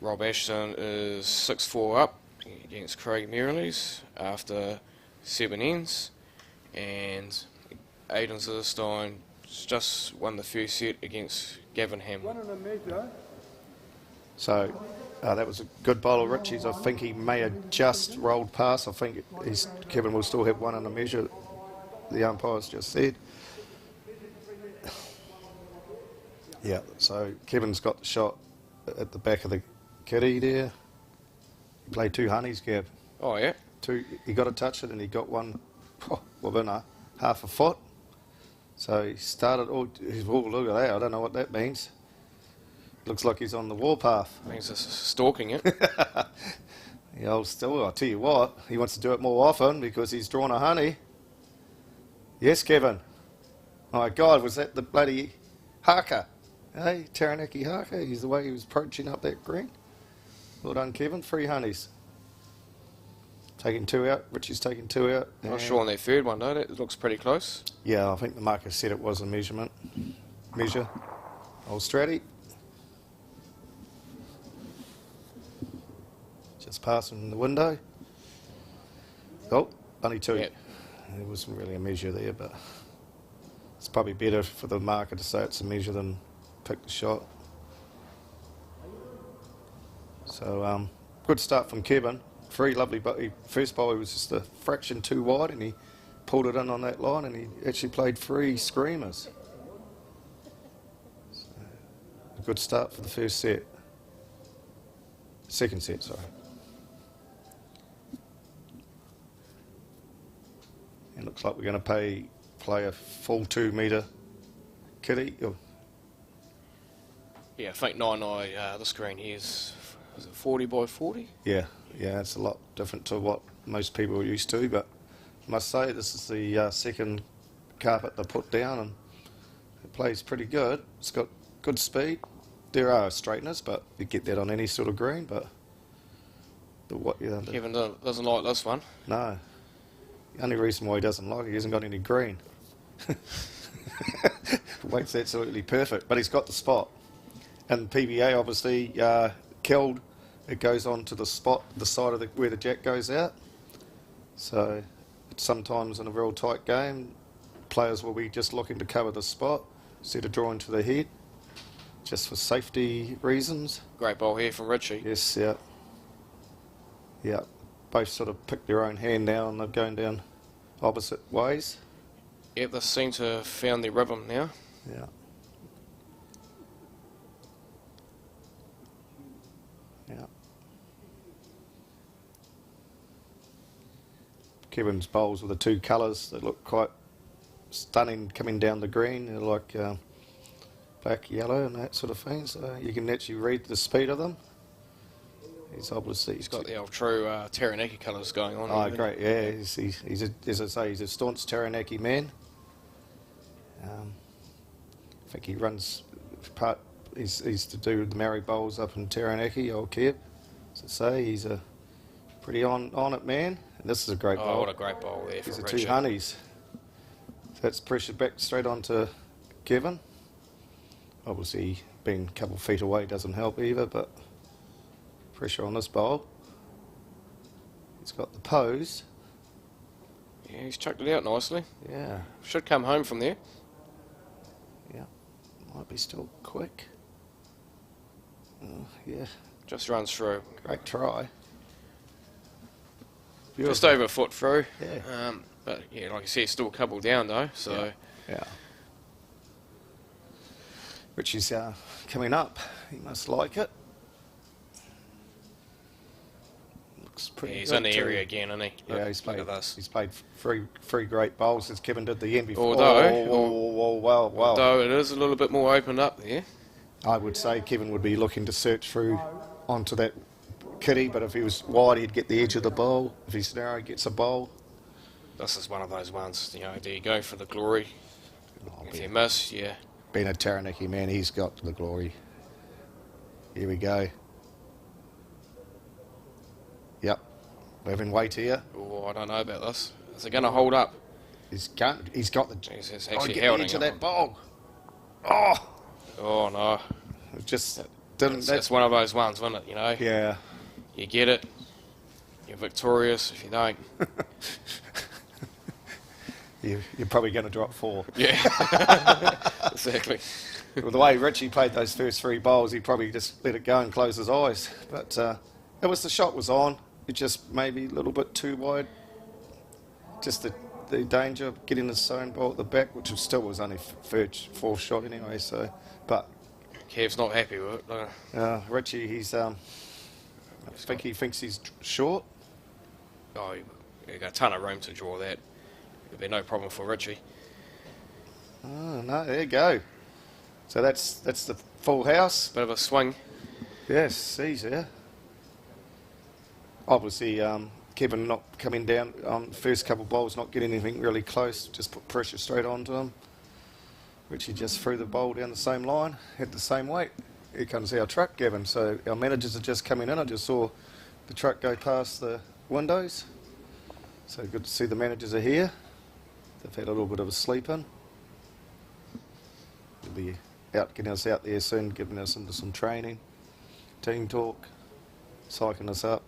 Rob Ashton is 6-4 up against Craig Merrilies after 7 ends, and Aidan Zillerstein just won the first set against Gavin Hamlin. So that was a good bowl of Richie's. I think he may have just rolled past. I think Kevan will still have one in the measure, the umpires just said. Yeah, so Kevan's got the shot at the back of the kitty there. He played 2 honeys, Gav. Oh, yeah? He got a touch it and he got one within half a foot. So he started, look at that, I don't know what that means. Looks like he's on the warpath. Means it's stalking it. Yeah, I'll tell you what, he wants to do it more often because he's drawn a honey. Yes, Kevan. Oh my God, was that the bloody haka? Hey, Taranaki haka. He's the way he was approaching up that green. Well done, Kevan. 3 honeys. Taking 2 out. Richie's taking 2 out. Not sure on that third one, though. It looks pretty close. Yeah, I think the marker said it was a measure. Old Stratty. Just passing the window. Oh, only 2. Yep. There wasn't really a measure there, but it's probably better for the marker to say it's a measure than pick the shot. So, good start from Kevan. Very lovely, but first bowl he was just a fraction too wide and he pulled it in on that line and he actually played 3 screamers. So, a good start for the first set. Second set, sorry. It looks like we're going to play a full 2 metre kitty. Yeah, I think 9 the screen here is it 40 by 40? Yeah, it's a lot different to what most people are used to, but I must say this is the second carpet they put down and it plays pretty good. It's got good speed. There are straighteners, but you get that on any sort of green, but Kevin doesn't like this one. No. The only reason why he doesn't like it, he hasn't got any green. Weight's absolutely perfect, but he's got the spot. And PBA obviously killed. It goes on to the spot, the side of where the jack goes out. So sometimes in a real tight game, players will be just looking to cover the spot instead of drawing to the head, just for safety reasons. Great ball here from Richie. Yes, yeah. Yeah, both sort of picked their own hand now and they're going down opposite ways. Yeah, they seem to have found their rhythm now. Yeah. Yeah. Kevin's bowls with the two colours that look quite stunning coming down the green. They're like black, yellow and that sort of thing. So you can actually read the speed of them. He's obviously... He's got the old true Taranaki colours going on. Oh, great, yeah. He's a, as I say, he's a staunch Taranaki man. I think he runs part... He's to do with the Maori bowls up in Taranaki, old Kev. As I say, he's a pretty on it man. And this is a great bowl. Oh, what a great bowl there These from are Richie. two honeys. So that's pressure back straight onto Kevan. Obviously, being a couple of feet away doesn't help either, but pressure on this bowl. He's got the pose. Yeah, he's chucked it out nicely. Yeah, Should come home from there. yeah. Might be still quick. Yeah, Just runs through. great try. Just Beautiful. over a foot through. Yeah. But yeah, like you said, still a couple down though. So Yeah. Richie's coming up. He must like it. Looks pretty yeah, he's good in the too. area again, isn't he? Yeah, Look, he's look played. at this. He's played three great bowls as Kevan did the end before. Although- Wow. Though it is a little bit more opened up there. I would say Kevan would be looking to search through onto that kitty, but if he was wide, he'd get the edge of the bowl. If he's narrow, he gets a bowl. This is one of those ones, you know, do you go for the glory? Oh, If you miss, yeah. being a Taranaki man, he's got the glory. Here we go. Yep. We're having weight here. Oh, I don't know about this. Is it going to hold up? He's got the... Jeez, it's Oh, actually get held into it. that bowl. Oh! Oh, no. It just didn't... It's one of those ones, isn't it, you know? Yeah. You get it, you're victorious. If you don't, You're probably going to drop 4. yeah. Exactly. Well, the way Richie played those first 3 bowls, he probably just let it go and close his eyes. But it was the shot was on. It just maybe a little bit too wide. Just the danger of getting his own ball at the back, which still was only fourth shot anyway. So, but Kev's not happy with it. No. Richie, he's I think he thinks he's short. Oh, you got a ton of room to draw that. There'll be no problem for Richie. Oh no, there you go. So that's the full house. Bit of a swing. Yes, he's there. Obviously, Kevan not coming down on first couple of bowls, not getting anything really close, just put pressure straight onto him. Richie just threw the bowl down the same line, had the same weight. Here comes our truck, Kevan. So our managers are just coming in. I just saw the truck go past the windows. So good to see the managers are here. They've had a little bit of a sleep in. They'll be out, getting us out there soon, giving us into some training, team talk, psyching us up.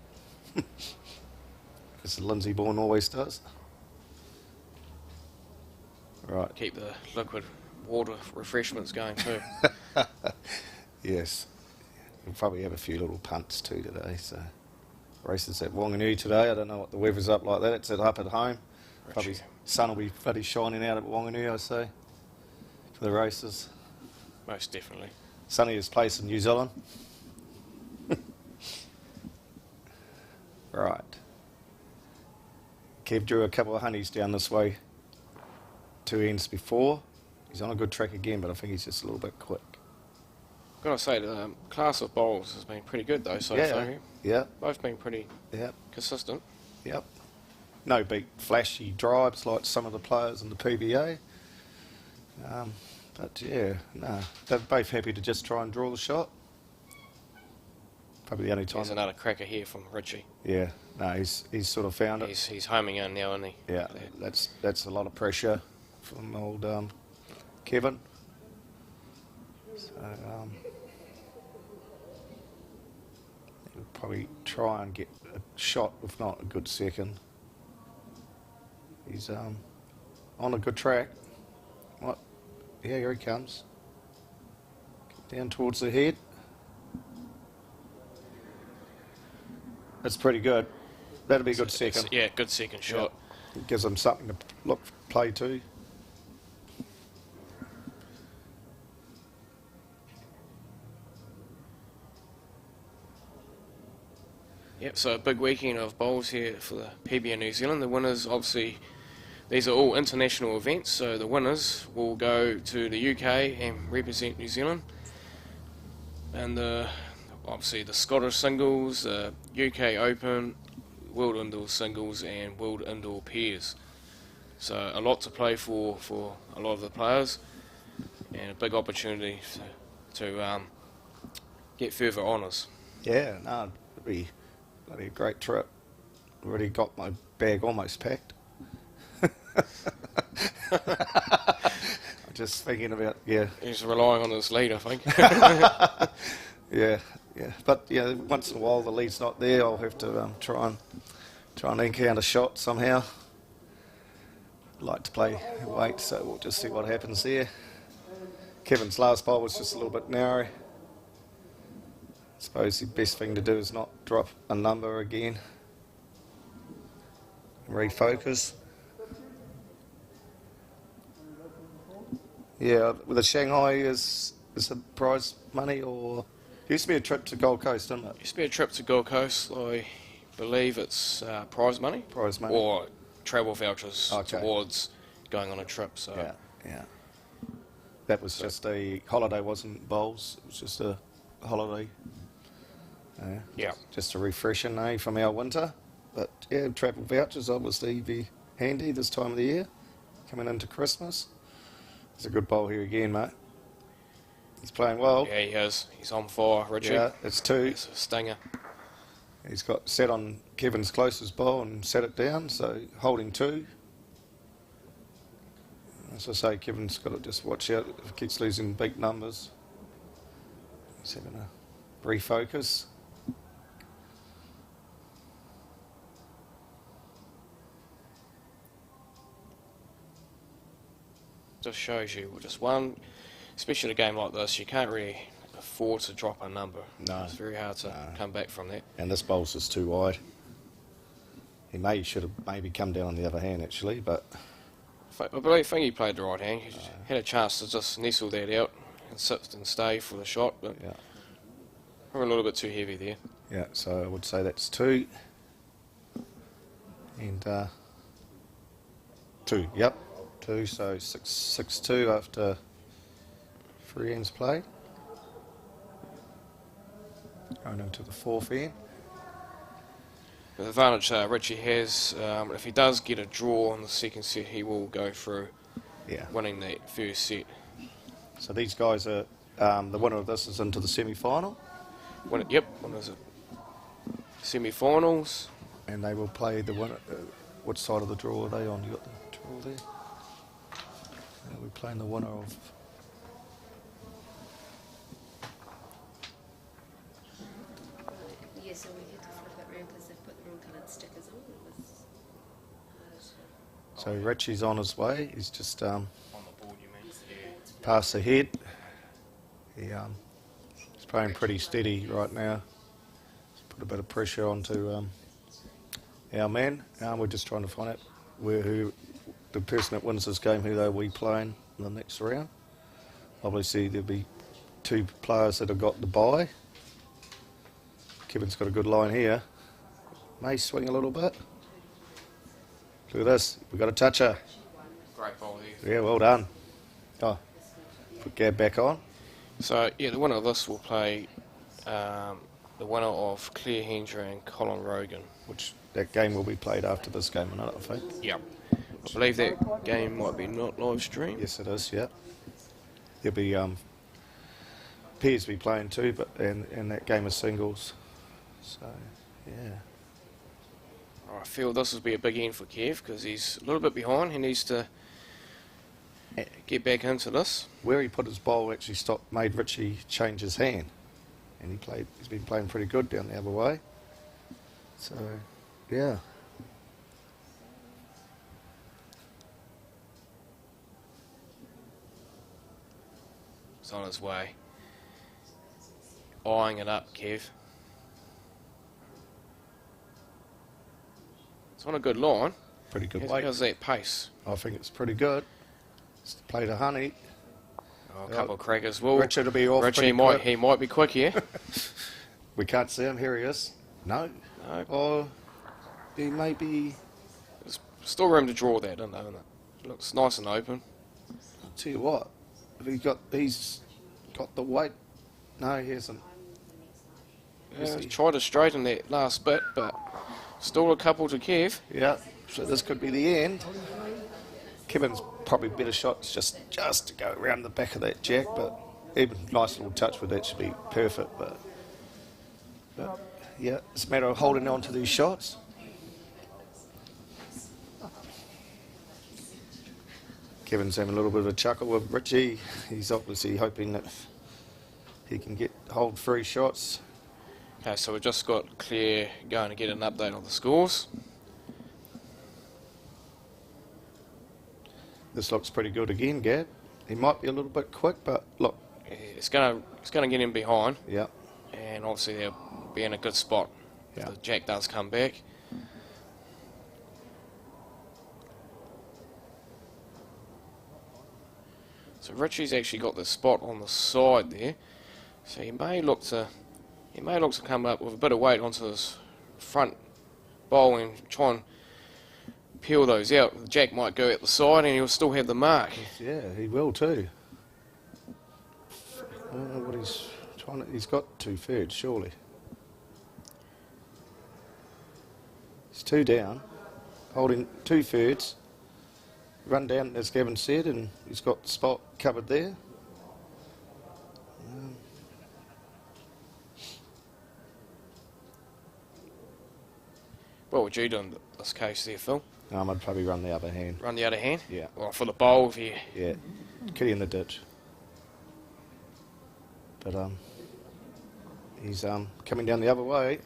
As Lindsay Bourne always does. Right. Keep the liquid water refreshments going too. Yes. We'll probably have a few little punts too today. So races at Wanganui today. I don't know what the weather's up like that. It's up at home. Probably sun will be bloody shining out at Wanganui, I say, for the races. Most definitely. Sunniest place in New Zealand. Right. Kev drew a couple of honeys down this way 2 ends before. He's on a good track again, but I think he's just a little bit quick. Gotta say, the class of bowls has been pretty good though so far. Yeah, Both been pretty yeah, consistent. yep. No big flashy drives like some of the players in the PBA. But yeah, no, they're both happy to just try and draw the shot. Probably the only time. There's another cracker here from Richie. Yeah, no, he's sort of found it. He's homing in now, isn't he? Yeah, that's a lot of pressure from old Kevan. So he'll probably try and get a shot, if not a good second. He's on a good track. What? Yeah, here he comes. Down towards the head. That's pretty good. That'll be a good second. Yeah, good second shot. It gives them something to play to. Yep, so a big weekend of bowls here for the PBA New Zealand. The winners, obviously, these are all international events, so the winners will go to the UK and represent New Zealand. And obviously the Scottish singles, the UK Open, World Indoor Singles and World Indoor Pairs. So a lot to play for a lot of the players, and a big opportunity to get further honours. Yeah, no, it'll be bloody a great trip. Already got my bag almost packed. I'm just thinking about, He's relying on his lead, I think. yeah. But yeah, once in a while the lead's not there, I'll have to try and encounter a shot somehow. Like to play weight, so we'll just see what happens there. Kevin's last bowl was just a little bit narrow. I suppose the best thing to do is not drop a number again. Refocus. Yeah, with the Shanghai is the prize money, or it used to be a trip to Gold Coast, didn't it? Used to be a trip to Gold Coast. I believe it's prize money. Prize money. Or travel vouchers towards going on a trip. So yeah. That was just a holiday, wasn't bowls. It was just a holiday. Yeah. Just a refreshing from our winter. But yeah, travel vouchers obviously be handy this time of the year, coming into Christmas. It's a good bowl here again, mate. He's playing well. Yeah, he is. He's on fire, Richie. Yeah, it's two. It's a stinger. He's got set on Kevin's closest bowl and set it down, so holding two. As I say, Kevin's got to just watch out if he keeps losing big numbers. He's having a refocus. Just shows you, just one, especially a game like this, you can't really afford to drop a number. No. It's very hard to come back from that. And this bowl's just too wide. He should have maybe come down on the other hand actually, but I think he played the right hand. He had a chance to just nestle that out and sit and stay for the shot, but we're a little bit too heavy there. yeah, so I would say that's two. And two, yep. Two, so 6-2 after 3 ends played. Going into the fourth end. The advantage Richie has, if he does get a draw in the second set, he will go through winning that first set. So these guys are, the winner of this is into the semi-final. Yep, winners of semi-finals. And they will play the winner. What side of the draw are they on? You got the draw there? We're playing the winner of... Yeah, so we had to flip it around because they've put the wrong coloured stickers on. It was So Richie's on his way. He's just On the board, you mean? past the head. He's playing pretty steady right now. He's put a bit of pressure onto our man. We're just trying to find out who the person that wins this game, who they'll be playing in the next round. Obviously there'll be two players that have got the bye. Kevin's got a good line here. May swing a little bit. Look at this, we've got a toucher. Great ball there. Yeah, well done. Oh, put Gab back on. So, yeah, the winner of this will play the winner of Claire Hendra and Colin Rogan. Which that game will be played after this game, I think. Yep. I believe that game might be not live streamed. Yes, it is. Yeah. There'll be pairs be playing too, but and that game of singles. So, yeah. I feel this will be a big end for Kev because he's a little bit behind. He needs to get back into this. Where he put his bowl actually made Richie change his hand. And he's been playing pretty good down the other way. So, yeah. It's on his way. Eyeing it up, Kev. It's on a good line. Pretty good weight. How's that pace? I think it's pretty good. It's played a honey. Oh, a couple of crackers. Well, Richard will be off. Richie might be quick here. We can't see him. Here he is. No. No. Oh, he may be. There's still room to draw that, isn't there? It looks nice and open. I'll tell you what. If he's got the weight. No, he hasn't. Yeah, tried to straighten that last bit, but still a couple to Kev. Yeah. So this could be the end. Kevin's probably better shots just to go around the back of that jack, but even nice little touch with that should be perfect. But yeah, it's a matter of holding on to these shots. Kevin's having a little bit of a chuckle with Richie. He's obviously hoping that he can hold 3 shots. Okay, so we've just got Claire going to get an update on the scores. This looks pretty good again, Gab. He might be a little bit quick, but look. Yeah, it's gonna get him behind. Yeah. And obviously they'll be in a good spot if the jack does come back. So Richie's actually got the spot on the side there, so he may look to come up with a bit of weight onto his front bowl and try and peel those out. The jack might go out the side and he'll still have the mark. Yeah, he will too. I don't know what he's trying to. He's got 2/3, surely. He's 2 down, holding 2/3. Run down, as Kevan said, and he's got the spot covered there. What would you do in this case there, Phil? I'd probably run the other hand. Run the other hand? Yeah. Well, for the bowl, if you... Yeah, kitty in the ditch. But he's coming down the other way,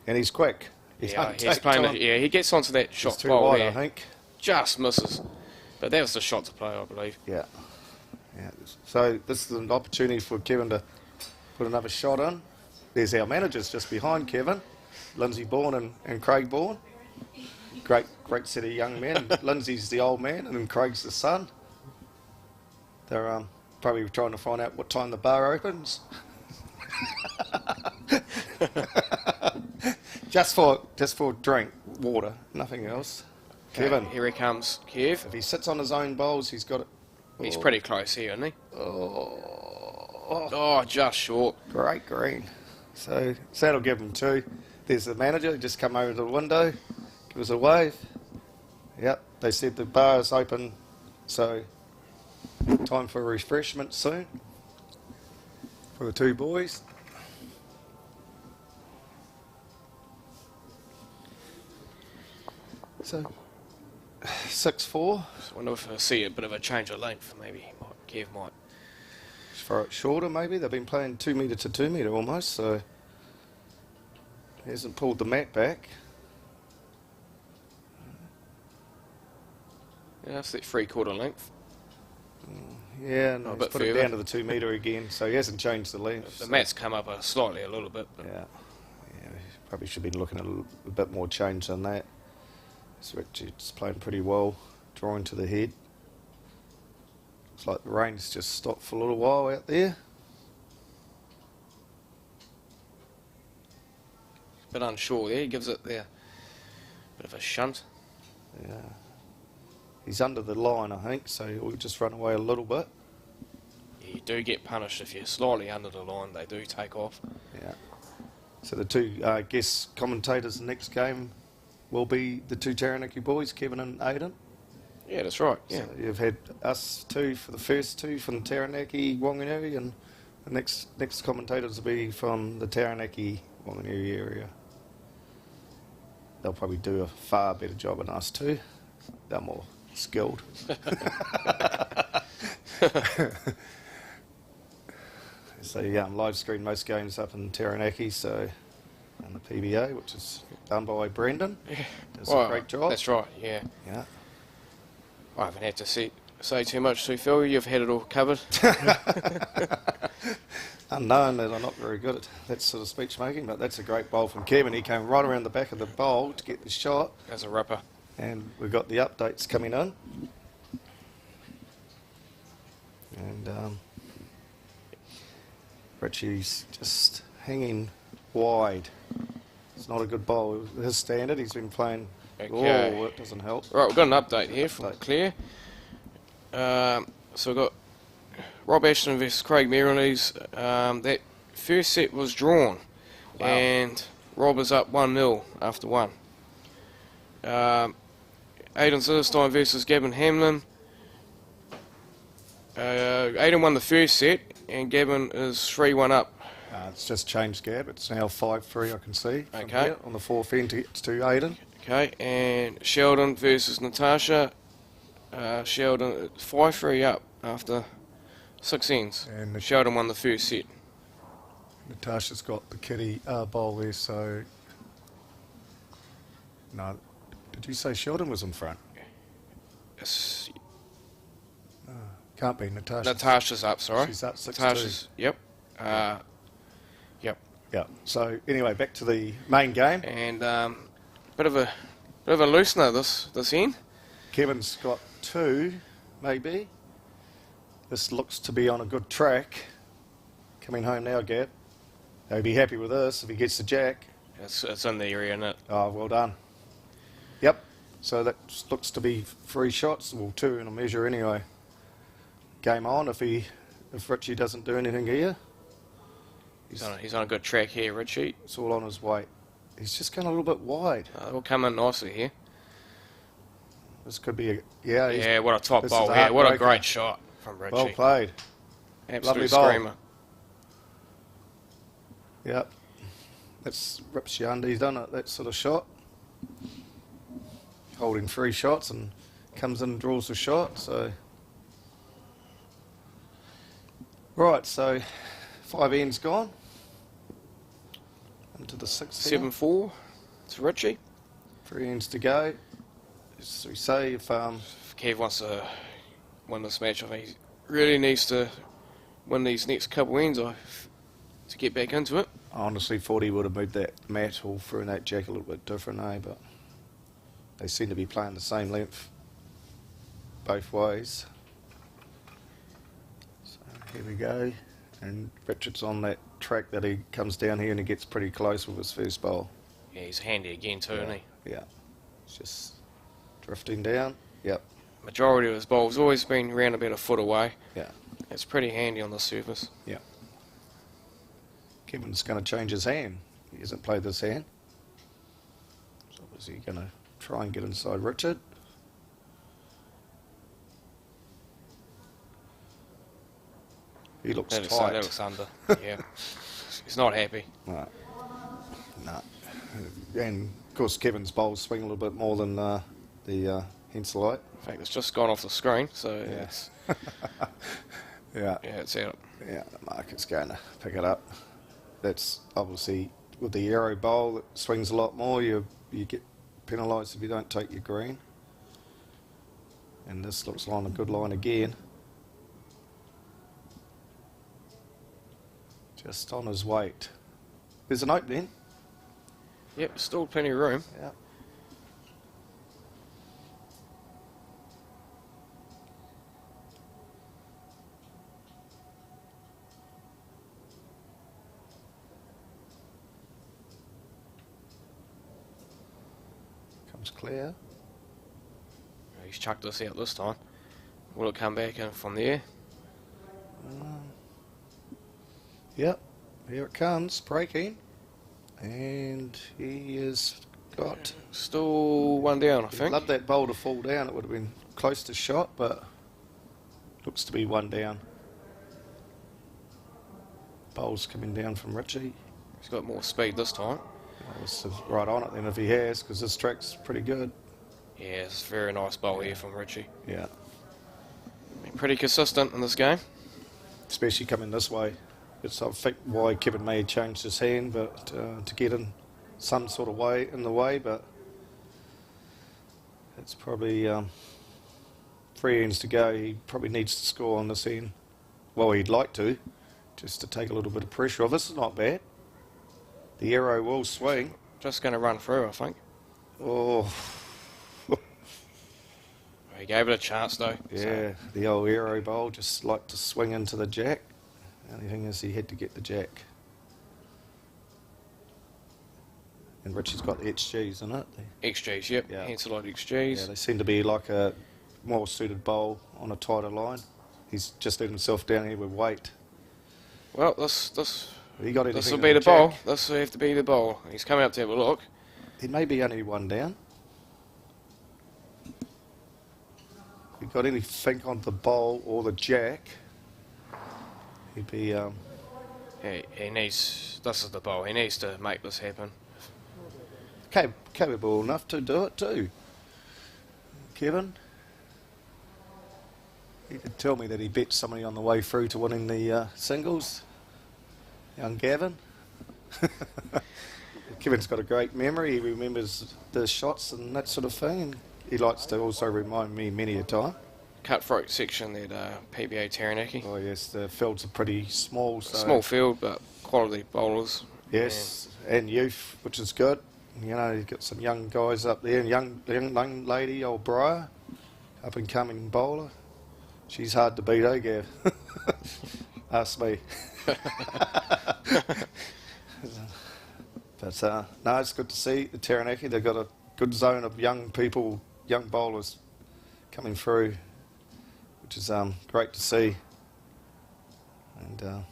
and he's quick. He's playing. He gets onto that shot He's too bowl wide, there. I think. Just misses. But that was the shot to play, I believe. Yeah. So this is an opportunity for Kevan to put another shot in. There's our managers just behind Kevan, Lindsay Bourne and Craig Bourne. Great set of young men. Lindsay's the old man, and then Craig's the son. They're probably trying to find out what time the bar opens. just for drink, water, nothing else. Okay, Kevan, here he comes, Kev. if he sits on his own bowls, he's got it. He's pretty close here, isn't he? Oh, just short. great green. So that'll give him 2. There's the manager, just come over to the window, give us a wave. Yep, they said the bar is open, so time for refreshment soon for the 2 boys. So 6-4. I wonder if I see a bit of a change of length. Maybe Kev might. For it shorter, maybe. They've been playing 2 metre to 2 metre almost, so he hasn't pulled the mat back. Yeah, that's that 3/4 length. Yeah, no, A he's bit put it further. down to the 2 metre again, so he hasn't changed the length. The so- mat's come up slightly a little bit. But Yeah, probably should be looking at a bit more change than that. So Richard's playing pretty well, drawing to the head. Looks like the rain's just stopped for a little while out there. a bit unsure there. He gives it there. Bit of a shunt. Yeah. He's under the line, I think, so he'll just run away a little bit. You do get punished if you're slightly under the line. They do take off. Yeah. So the 2 guest commentators the next game will be the 2 Taranaki boys, Kevan and Aidan. Yeah, that's right. Yeah. So you've had us 2 for the first 2 from the Taranaki Wanganui, and the next commentators will be from the Taranaki Wanganui area. They'll probably do a far better job than us too. They're more skilled. So live screen most games up in Taranaki, so and the PBA, which is done by Brendan. Does a great job. That's right, yeah. Yeah. I haven't had to say too much to Phil. You've had it all covered. Unknown that I'm not very good at that sort of speech making, but that's a great bowl from Kevan. He came right around the back of the bowl to get the shot. As a ripper. And we've got the updates coming in. And Richie's just hanging wide. It's not a good bowl. His standard, he's been playing. Okay. Oh, it doesn't help. Right, we've got an update here from Claire. So we've got Rob Ashton versus Craig Merrilees. That first set was drawn. Wow. And Rob is up 1-0 after one. Aidan Zillerstein versus Gavin Hamlin. Aidan won the first set, and Gavin is 3-1 up. It's just changed, Gab. It's now 5-3, I can see. From Okay. here on the fourth end to Aidan. Okay, and Sheldon versus Natasha. Sheldon 5-3 up after 6 ends. And Sheldon won the first set. Natasha's got the kitty bowl there, so... No, did you say Sheldon was in front? It's Can't be Natasha. Natasha's up, sorry. She's up 6-2. Natasha's, yep. Yep. Yeah. So anyway, back to the main game. And bit of a loosener this end. Kevin's got 2, maybe. This looks to be on a good track. Coming home now, Gab. He'll be happy with this if he gets the jack. It's in the area, isn't it? Oh, well done. Yep. So that looks to be 3 shots. Well, 2 in a measure anyway. Game on if Richie doesn't do anything here. He's on a good track here, Richie. It's all on his weight. He's just going a little bit wide. He'll come in nicely here. This could be a... Yeah, Yeah, what a top this bowl is a here. What a heartbreaker. great shot from Richie. Well played. Absolute Lovely bowl. screamer. Yep. That's Ripsy he's done that sort of shot. Holding 3 shots and comes in and draws the shot, so... Right, so 5 ends gone. Into the 6th. 7-4 to Richie. 3 ends to go. As we say, if If Kev wants to win this match, I think he really needs to win these next couple ends to get back into it. I honestly thought he would have moved that mat or thrown that jack a little bit different, but they seem to be playing the same length both ways. So here we go, and Richard's on that track that he comes down here and he gets pretty close with his first bowl. Yeah, he's handy again too, isn't he? Yeah, it's just drifting down. Yep. Majority of his bowls always been around about a foot away. Yeah. It's pretty handy on the surface. Yeah. Kevin's going to change his hand. He hasn't played this hand. So is he going to try and get inside Richard? He looks That tight. looks under. Yeah. He's not happy. Right. No. And of course Kevin's bowls swing a little bit more than the Henselite. In fact, it's just gone off the screen, so Yeah. it's Yeah. yeah, it's out. Yeah, the market's going to pick it up. That's obviously with the aero bowl that swings a lot more. You get penalised if you don't take your green. And this looks like a good line again. Just on his weight. There's an opening. Yep, still plenty of room. Yeah. Comes clear. He's chucked this out this time. Will it come back in from there? Yep, here it comes, breaking. And he has got... Still one down, I I'd think. love that bowl to fall down. It would have been close to shot, but looks to be 1 down. Bowl's coming down from Richie. He's got more speed this time. This is right on it then if he has, because this track's pretty good. Yeah, it's a very nice bowl here from Richie. Yeah. Been pretty consistent in this game. Especially coming this way. It's, I think, why Kevan may have changed his hand, but to get in some sort of way in the way, but it's probably 3 ends to go. He probably needs to score on this end. Well, he'd like to, just to take a little bit of pressure off. This is not bad. The arrow will swing. Just going to run through, I think. Oh, He gave it a chance though. yeah, So, the old arrow bowl just like to swing into the jack. The only thing is he had to get the jack. And Richie's got the HGs in it. XGs, yep. Yeah. Hanselite Yeah, XGs. they seem to be like a more suited bowl on a tighter line. He's just let himself down here with weight. Well, this Have you got anything this will in be the jack? bowl. This will have to be the bowl. He's coming up to have a look. He may be only one down. You got anything on the bowl or the jack? He'd be He needs. This is the bowl. He needs to make this happen. capable enough to do it too. Kevan, he did tell me that he bet somebody on the way through to winning the singles. Young Gavin. Kevin's got a great memory. He remembers the shots and that sort of thing. And he likes to also remind me many a time. Cutthroat section at PBA Taranaki. Oh yes, the fields are pretty small. So Small field, but quality bowlers. yes, and youth, which is good. You know, you've got some young guys up there. Young lady, old Briar, up and coming bowler. She's hard to beat, eh, Gav? Ask me. But no, it's good to see the Taranaki. They've got a good zone of young people, young bowlers coming through, which is great to see. And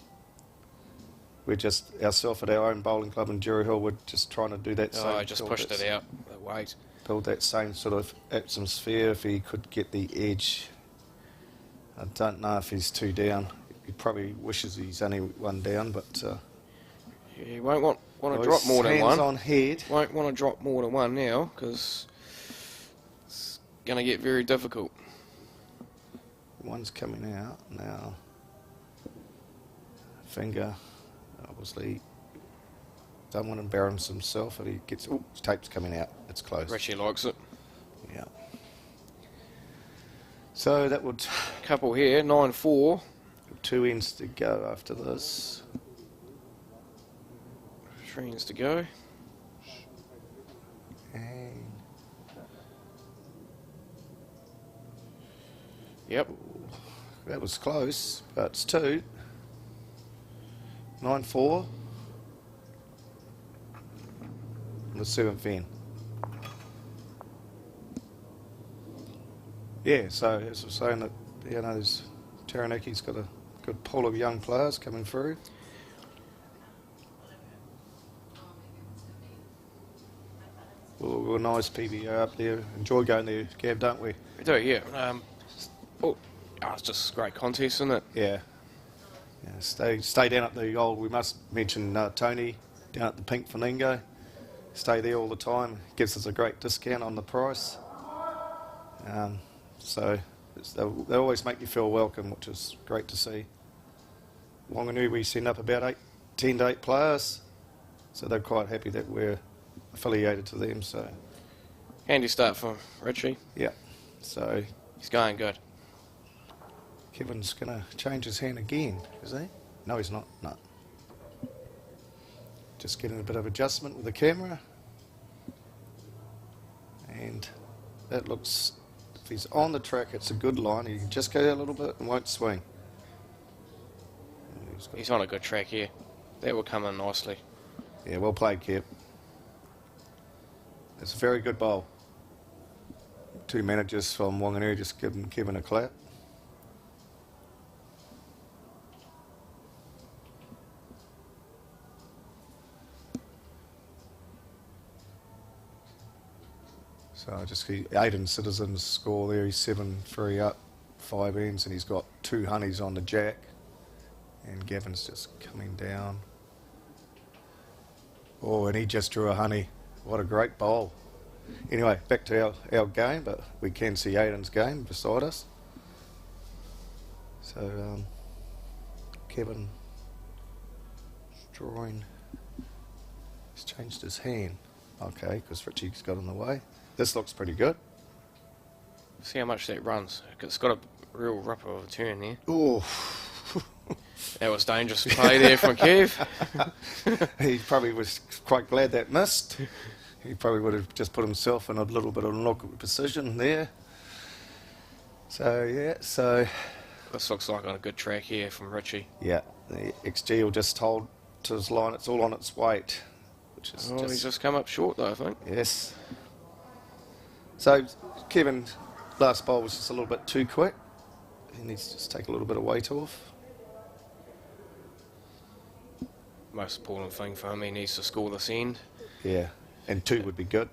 we're just ourselves at our own bowling club in Jury Hill. We're just trying to do that. Oh, same, I just pushed it out. The weight. build that same sort of atmosphere. If he could get the edge, I don't know if he's 2 down. He probably wishes he's only 1 down, but He won't want well, to drop his more than hands one. on head. Won't want to drop more than one now because it's going to get very difficult. One's coming out now. Finger, obviously, don't want to embarrass himself. If he gets, oh, his tape's coming out. It's close. Richie likes it. Yeah. So that would Couple here, 9-4. 2 ends to go after this. 3 ends to go. And Yep. that was close, but it's 2. 9-4. And the 7th end. Yeah, so as I was saying that, you know, there's Taranaki's got a good pool of young players coming through. We're a nice PBA up there. Enjoy going there, Gav, don't we? We do, yeah. It's just a great contest, isn't it? Yeah. Yeah, stay down at the old, we must mention Tony down at the Pink Flamingo. Stay there all the time. Gives us a great discount on the price. So they always make you feel welcome, which is great to see. Wanganui, we send up about 10 to 8 players, so they're quite happy that we're affiliated to them. So Handy start for Richie. yeah, so He's going good. Kevin's going to change his hand again, is he? No, he's not. No. Just getting a bit of adjustment with the camera. And that looks, if he's on the track, it's a good line. He can just go a little bit and won't swing. He's on a good track here. That will come in nicely. Yeah, well played, Kev. It's a very good bowl. 2 managers from Wanganui just giving Kevin a clap. So I just see Aidan Citizen's score there. He's 7-3 up, 5 ends, and he's got 2 honeys on the jack. And Gavin's just coming down. Oh, and he just drew a honey. What a great bowl. Anyway, back to our game, but we can see Aiden's game beside us. So, Kevan drawing. He's changed his hand. Okay, because Richie's got in the way. This looks pretty good. See how much that runs. It's got a real ripper of a turn there. Oh, That was dangerous play there from Kev. he probably was quite glad that missed. He probably would have just put himself in a little bit of an awkward position there. So, yeah, This looks like on a good track here from Richie. yeah, the XG will just hold to his line. It's all on its weight, which is Oh, he's just come up short though, I think. yes. So, Kevan, last bowl was just a little bit too quick. He needs to just take a little bit of weight off. Most important thing for him, he needs to score this end. Yeah, and 2 would be good.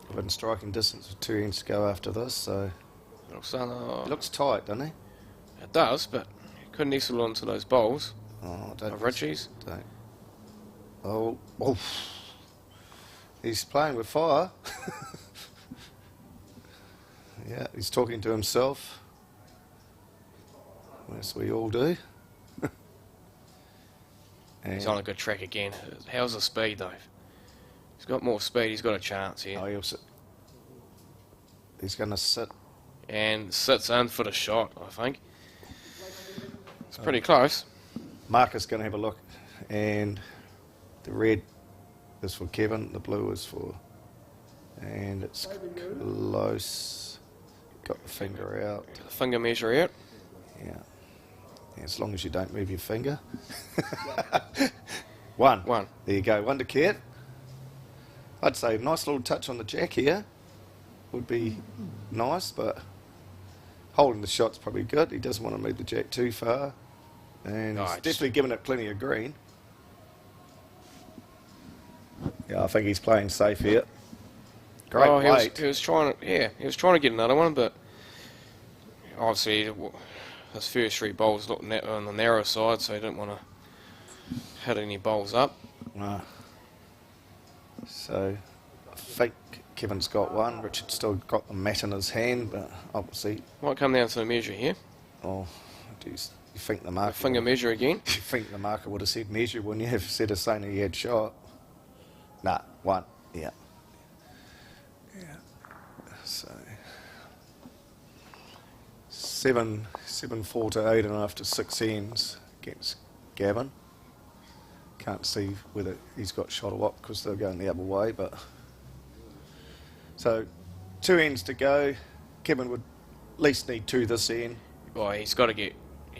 Within striking distance with 2 ends to go after this, so It he looks tight, doesn't he? It does, but he couldn't nestle onto those bowls Oh, of Richie's. don't. Oh, he's playing with fire. Yeah, he's talking to himself. As we all do. And He's on a good track again. How's the speed though? He's got more speed, he's got a chance here. he's going to sit. And sits in for the shot, I think. It's pretty close. Marcus going to have a look, and the red is for Kevan, the blue is for, and it's close. Got the finger out. Get the finger measure out. Yeah. As long as you don't move your finger. 1. One. There you go. 1 to Kev. I'd say nice little touch on the jack here would be nice, but holding the shot's probably good. He doesn't want to move the jack too far. And he's definitely giving it plenty of green. Yeah, I think he's playing safe here. Great weight. He was trying to get another one, but obviously his first 3 bowls looked on the narrow side, so he didn't want to hit any bowls up. So I think Kevin's got one. Richard's still got the mat in his hand, but obviously, Might come down to the measure here. oh, you think the marker? Finger measure again. You think the marker would have said measure, wouldn't you? Have said as saying he had shot. Nah, 1. Yeah. So 7-4 to 8.5 to 6 ends against Gavin. Can't see whether he's got shot or what because they're going the other way, but so 2 ends to go. Kevan would at least need 2 this end. Well, he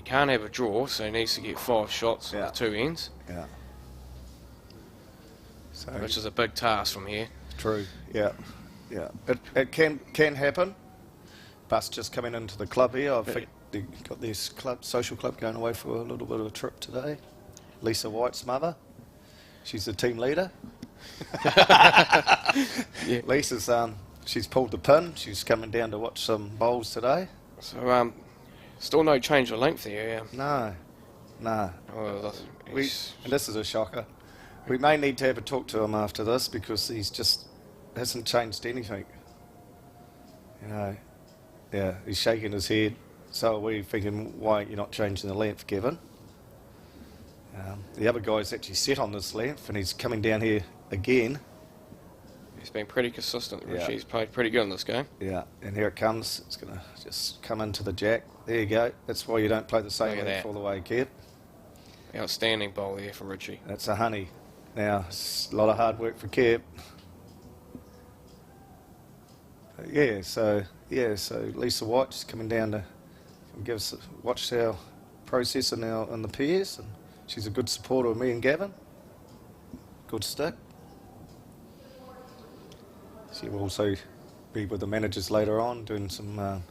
can't have a draw, so he needs to get 5 shots on the 2 ends, Yeah. So which is a big task from here. true. Yeah. Yeah. It can happen. Bus just coming into the club here. I think they got this social club going away for a little bit of a trip today. Lisa White's mother. She's the team leader. Yeah. Lisa's she's pulled the pin. She's coming down to watch some bowls today. So still no change of length there. No. Well, And this is a shocker. We may need to have a talk to him after this because he's just hasn't changed anything. You know. Yeah, he's shaking his head. So are we thinking, why you're not changing the length, Kevan? The other guy's actually set on this length, and he's coming down here again. He's been pretty consistent. Yeah. Richie's played pretty good in this game. Yeah, and here it comes. It's going to just come into the jack. There you go. That's why you don't play the same Look at length that. all the way, Kev. Outstanding bowl there from Richie. That's a honey. Now, it's a lot of hard work for Kev. So Lisa White's coming down to give us watch our process in the pairs, and she's a good supporter of me and Gavin. Good stick. She will also be with the managers later on doing some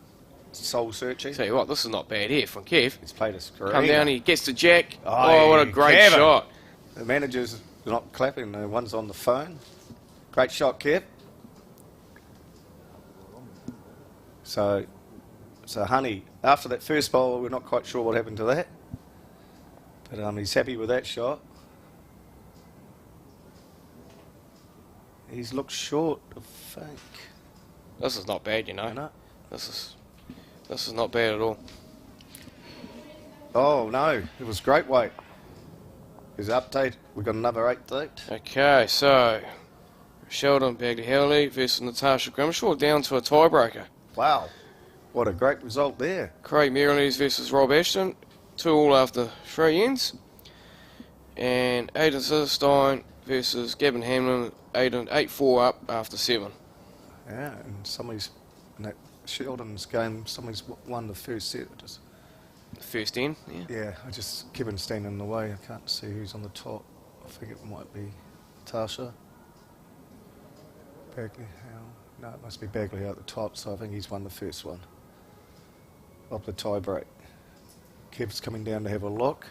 soul searching. Tell you what, this is not bad here from Kev. He's played a screen. Come down, he gets the jack. Oh, Oh, what a great Kevan. shot. The managers are not clapping, the one's on the phone. Great shot, Kev. So honey, after that first bowl, we're not quite sure what happened to that. But he's happy with that shot. He's looked short, I think. This is not bad, you know. No. This is not bad at all. Oh, no. It was great weight. His update. We've got another 8th. Okay, so Sheldon Bagley versus Natasha Grimshaw down to a tiebreaker. Wow. What a great result there. Craig Merrilees versus Rob Ashton, 2-all after 3 ends. And Aidan Silverstein versus Gavin Hamlin, Aidan 8-4 up after 7. Yeah, and somebody's in that Sheldon's game. Somebody's won the first set. The first end, yeah. Yeah, I just Kevan standing in the way. I can't see who's on the top. I think it might be Tasha. Bagley, no, it must be Bagley out the top. So I think he's won the first one. Up the tie break. Kev's coming down to have a look.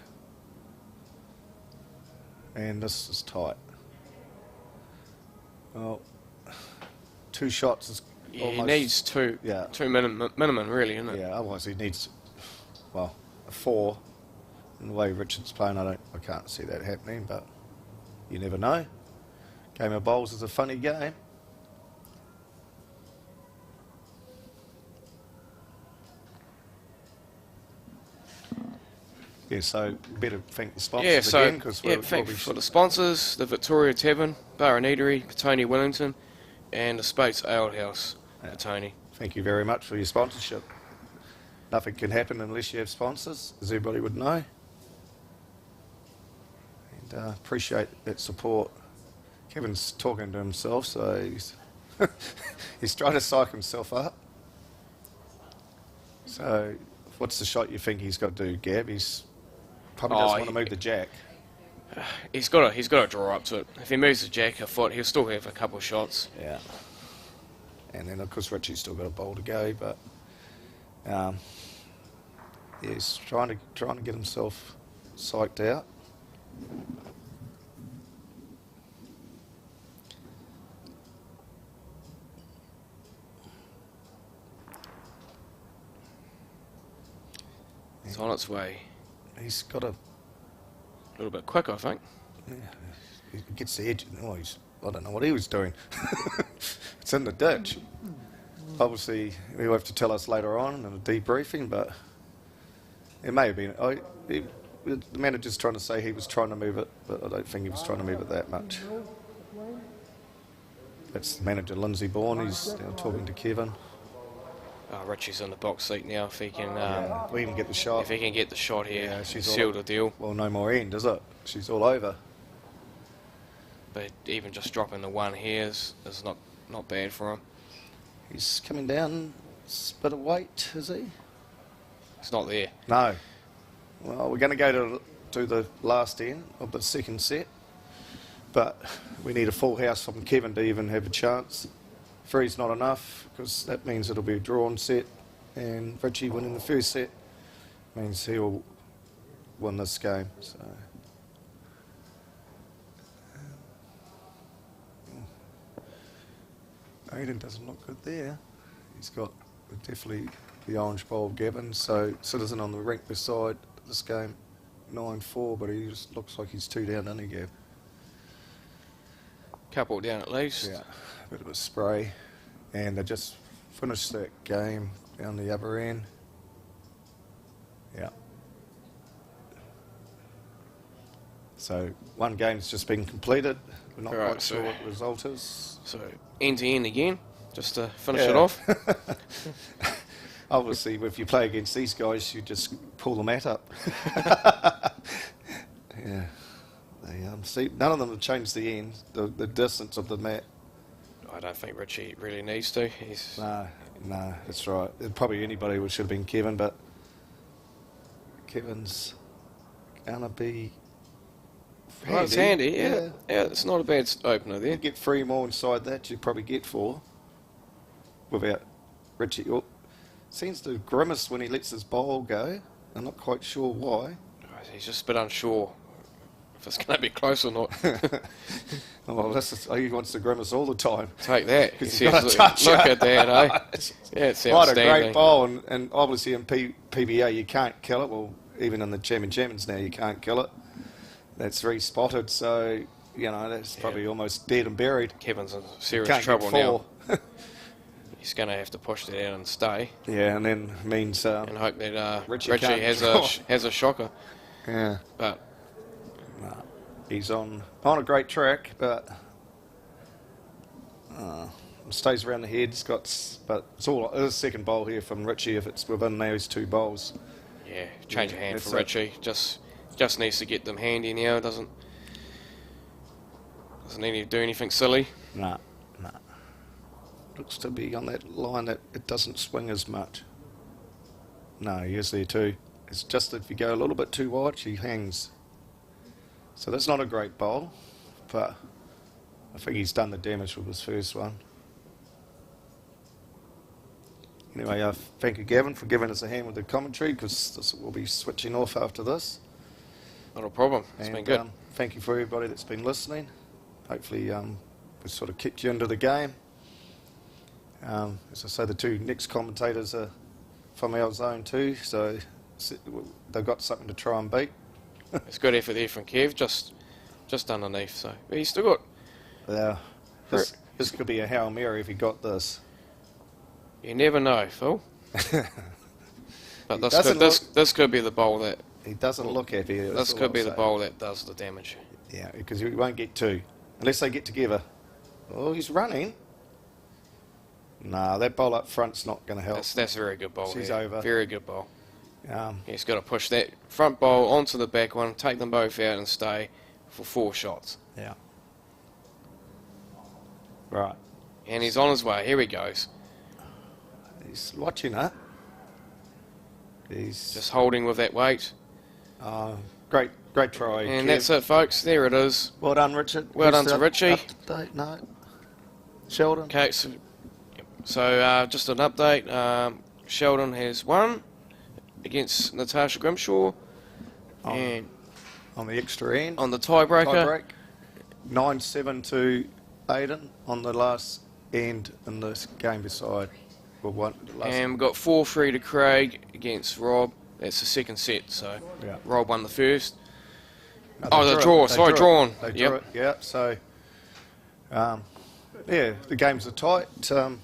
And this is tight. Well, 2 shots is Yeah, almost... he needs two minimum, really, isn't it? Yeah, otherwise he needs, well, a 4. And the way Richard's playing, I can't see that happening, but you never know. Game of bowls is a funny game. Yeah, so better thank the sponsors Yeah, so again. Cause thank for the sponsors, the Victoria Tavern, Bar and Eatery, Tony Wellington, and the Spates Ale House, Tony. Thank you very much for your sponsorship. Nothing can happen unless you have sponsors, as everybody would know. And appreciate that support. Kevin's talking to himself, so he's he's trying to psych himself up. So, what's the shot you think he's got to do, Gab? He's probably doesn't want to move the jack. He's got to draw up to it. If he moves the jack a foot, he'll still have a couple of shots. Yeah. And then, of course, Richie's still got a bowl to go, but yeah, he's trying to get himself psyched out. It's on its way. He's got a little bit quick, I think. Yeah, he gets the edge. Oh, I don't know what he was doing. It's in the ditch. Obviously, he'll have to tell us later on in a debriefing, but it may have been. The manager's trying to say he was trying to move it, but I don't think he was trying to move it that much. That's the manager, Lindsay Bourne. He's now talking to Kevan. Richie's in the box seat now. If he can, we can get the shot. If he can get the shot here, Yeah, she's sealed the deal. Well, no more end, is it? She's all over. But even just dropping the one here is not bad for him. He's coming down a bit of weight, is he? It's not there. No. Well, we're going to go to the last end of the second set, but we need a full house from Kevan to even have a chance. 3's not enough, because that means it'll be a drawn set, and Richie winning the first set means he'll win this game. So, Aidan doesn't look good there. He's got definitely the orange bowl of Gavin, so Citizen on the rink beside this game, 9-4, but he just looks like he's 2 down, doesn't he, Gav? Couple down at least. Yeah, a bit of a spray. And they just finished that game down the other end. Yeah. So one game's just been completed. We're not quite sure what the result is. So end to end again, just to finish it off. Obviously, if you play against these guys, you just pull the mat up. Yeah. They, see, none of them have changed the end, the distance of the mat. I don't think Richie really needs to. He's No, that's right. Probably anybody should have been Kevan, but Kevan's gonna be handy. Well, it's handy, yeah. It's not a bad opener there. You get 3 more inside that, you probably get 4 without Richie. Oh, seems to grimace when he lets his bowl go. I'm not quite sure why. He's just a bit unsure if it's going to be close or not. Well, he wants to grimace all the time. Take that. He says, Look at that, eh? Yeah, it's What a great bowl, and obviously in PBA you can't kill it. Well, even in the Champions now you can't kill it. That's 3 spotted, so you know, that's probably almost dead and buried. Kevin's in serious Can't trouble get now. 4. He's going to have to push that out and stay, Yeah, and then means and hope that Richie Richie can't has draw. has a shocker. Yeah, But he's on a great track, but stays around the head. But it's a second bowl here from Richie if it's within those 2 bowls. yeah, change of hand that's for Richie. Just needs to get them handy now. Doesn't need to do anything silly. Nah. Looks to be on that line that it doesn't swing as much. No, he is there too. It's just that if you go a little bit too wide, she hangs. So that's not a great bowl, but I think he's done the damage with his first one. Anyway, thank you, Gavin, for giving us a hand with the commentary, because we'll be switching off after this. Not a problem. It's been good. Thank you for everybody that's been listening. Hopefully we sort of kept you into the game. As I say, the 2 next commentators are from our zone too, so they've got something to try and beat. It's good effort there from Kev, just underneath. So but he's still got. Yeah, this could be a Hail Mary if he got this. You never know, Phil. But this could be the bowl that. He doesn't look happy. This could be the bowl that does the damage. Yeah, because he won't get 2 unless they get together. Oh, he's running. Nah, that bowl up front's not going to help. That's a very good bowl. She's there. over. Very good bowl. He's got to push that front bowl onto the back one, take them both out and stay for 4 shots. Yeah. Right. And he's on his way. Here he goes. He's watching her. He's Just holding with that weight. great try. And Kev. that's it, folks. There it is. Well done, Richard. Well done Who's to the Richie. update? No. Sheldon. Okay, so just an update. Sheldon has won against Natasha Grimshaw. And On the extra end. on the tiebreaker. Tie-break. 9-7 to Aiden on the last end in this game beside. Well, And we've got 4-3 to Craig against Rob. That's the second set, so Yeah. Rob won the first. No, the they draw. They Sorry, drew drawn. it. They Yep. drew it. Yeah. So, yeah, the games are tight. So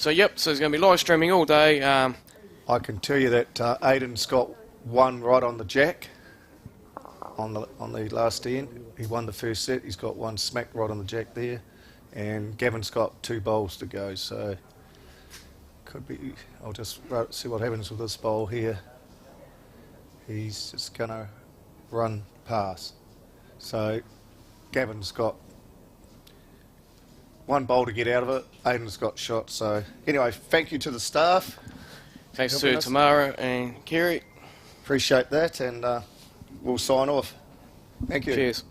it's going to be live streaming all day. I can tell you that Aiden's got 1 right on the jack on the last end. He won the first set. He's got 1 smack right on the jack there, and Gavin's got 2 bowls to go. So could be. I'll just see what happens with this bowl here. He's just going to run past. So Gavin's got 1 bowl to get out of it. Aiden's got shot. So anyway, thank you to the staff. Thanks Helping to us. Tamara and Kerry. Appreciate that, and we'll sign off. Thank you. Cheers.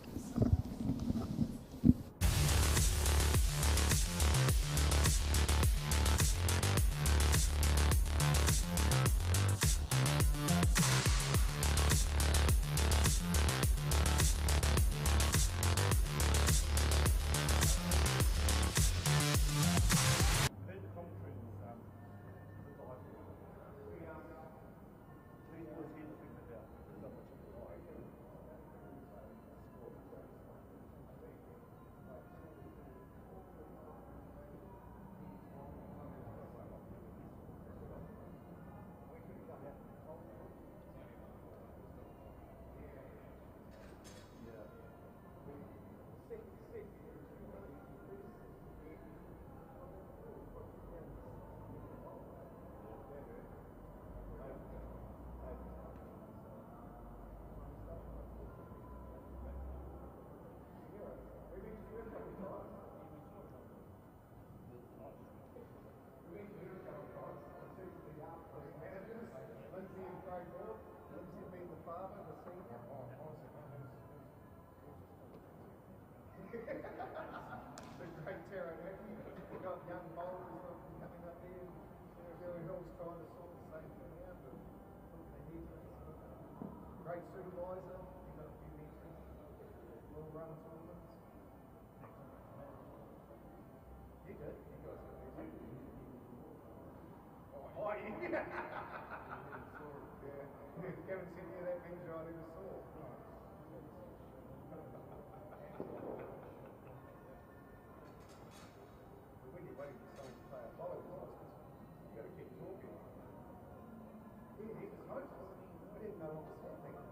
Great supervisor, you've got a few meetings, well run tournaments. You good? You guys got busy. Oh, yeah. Kevin sent you that picture I never saw. cut off something.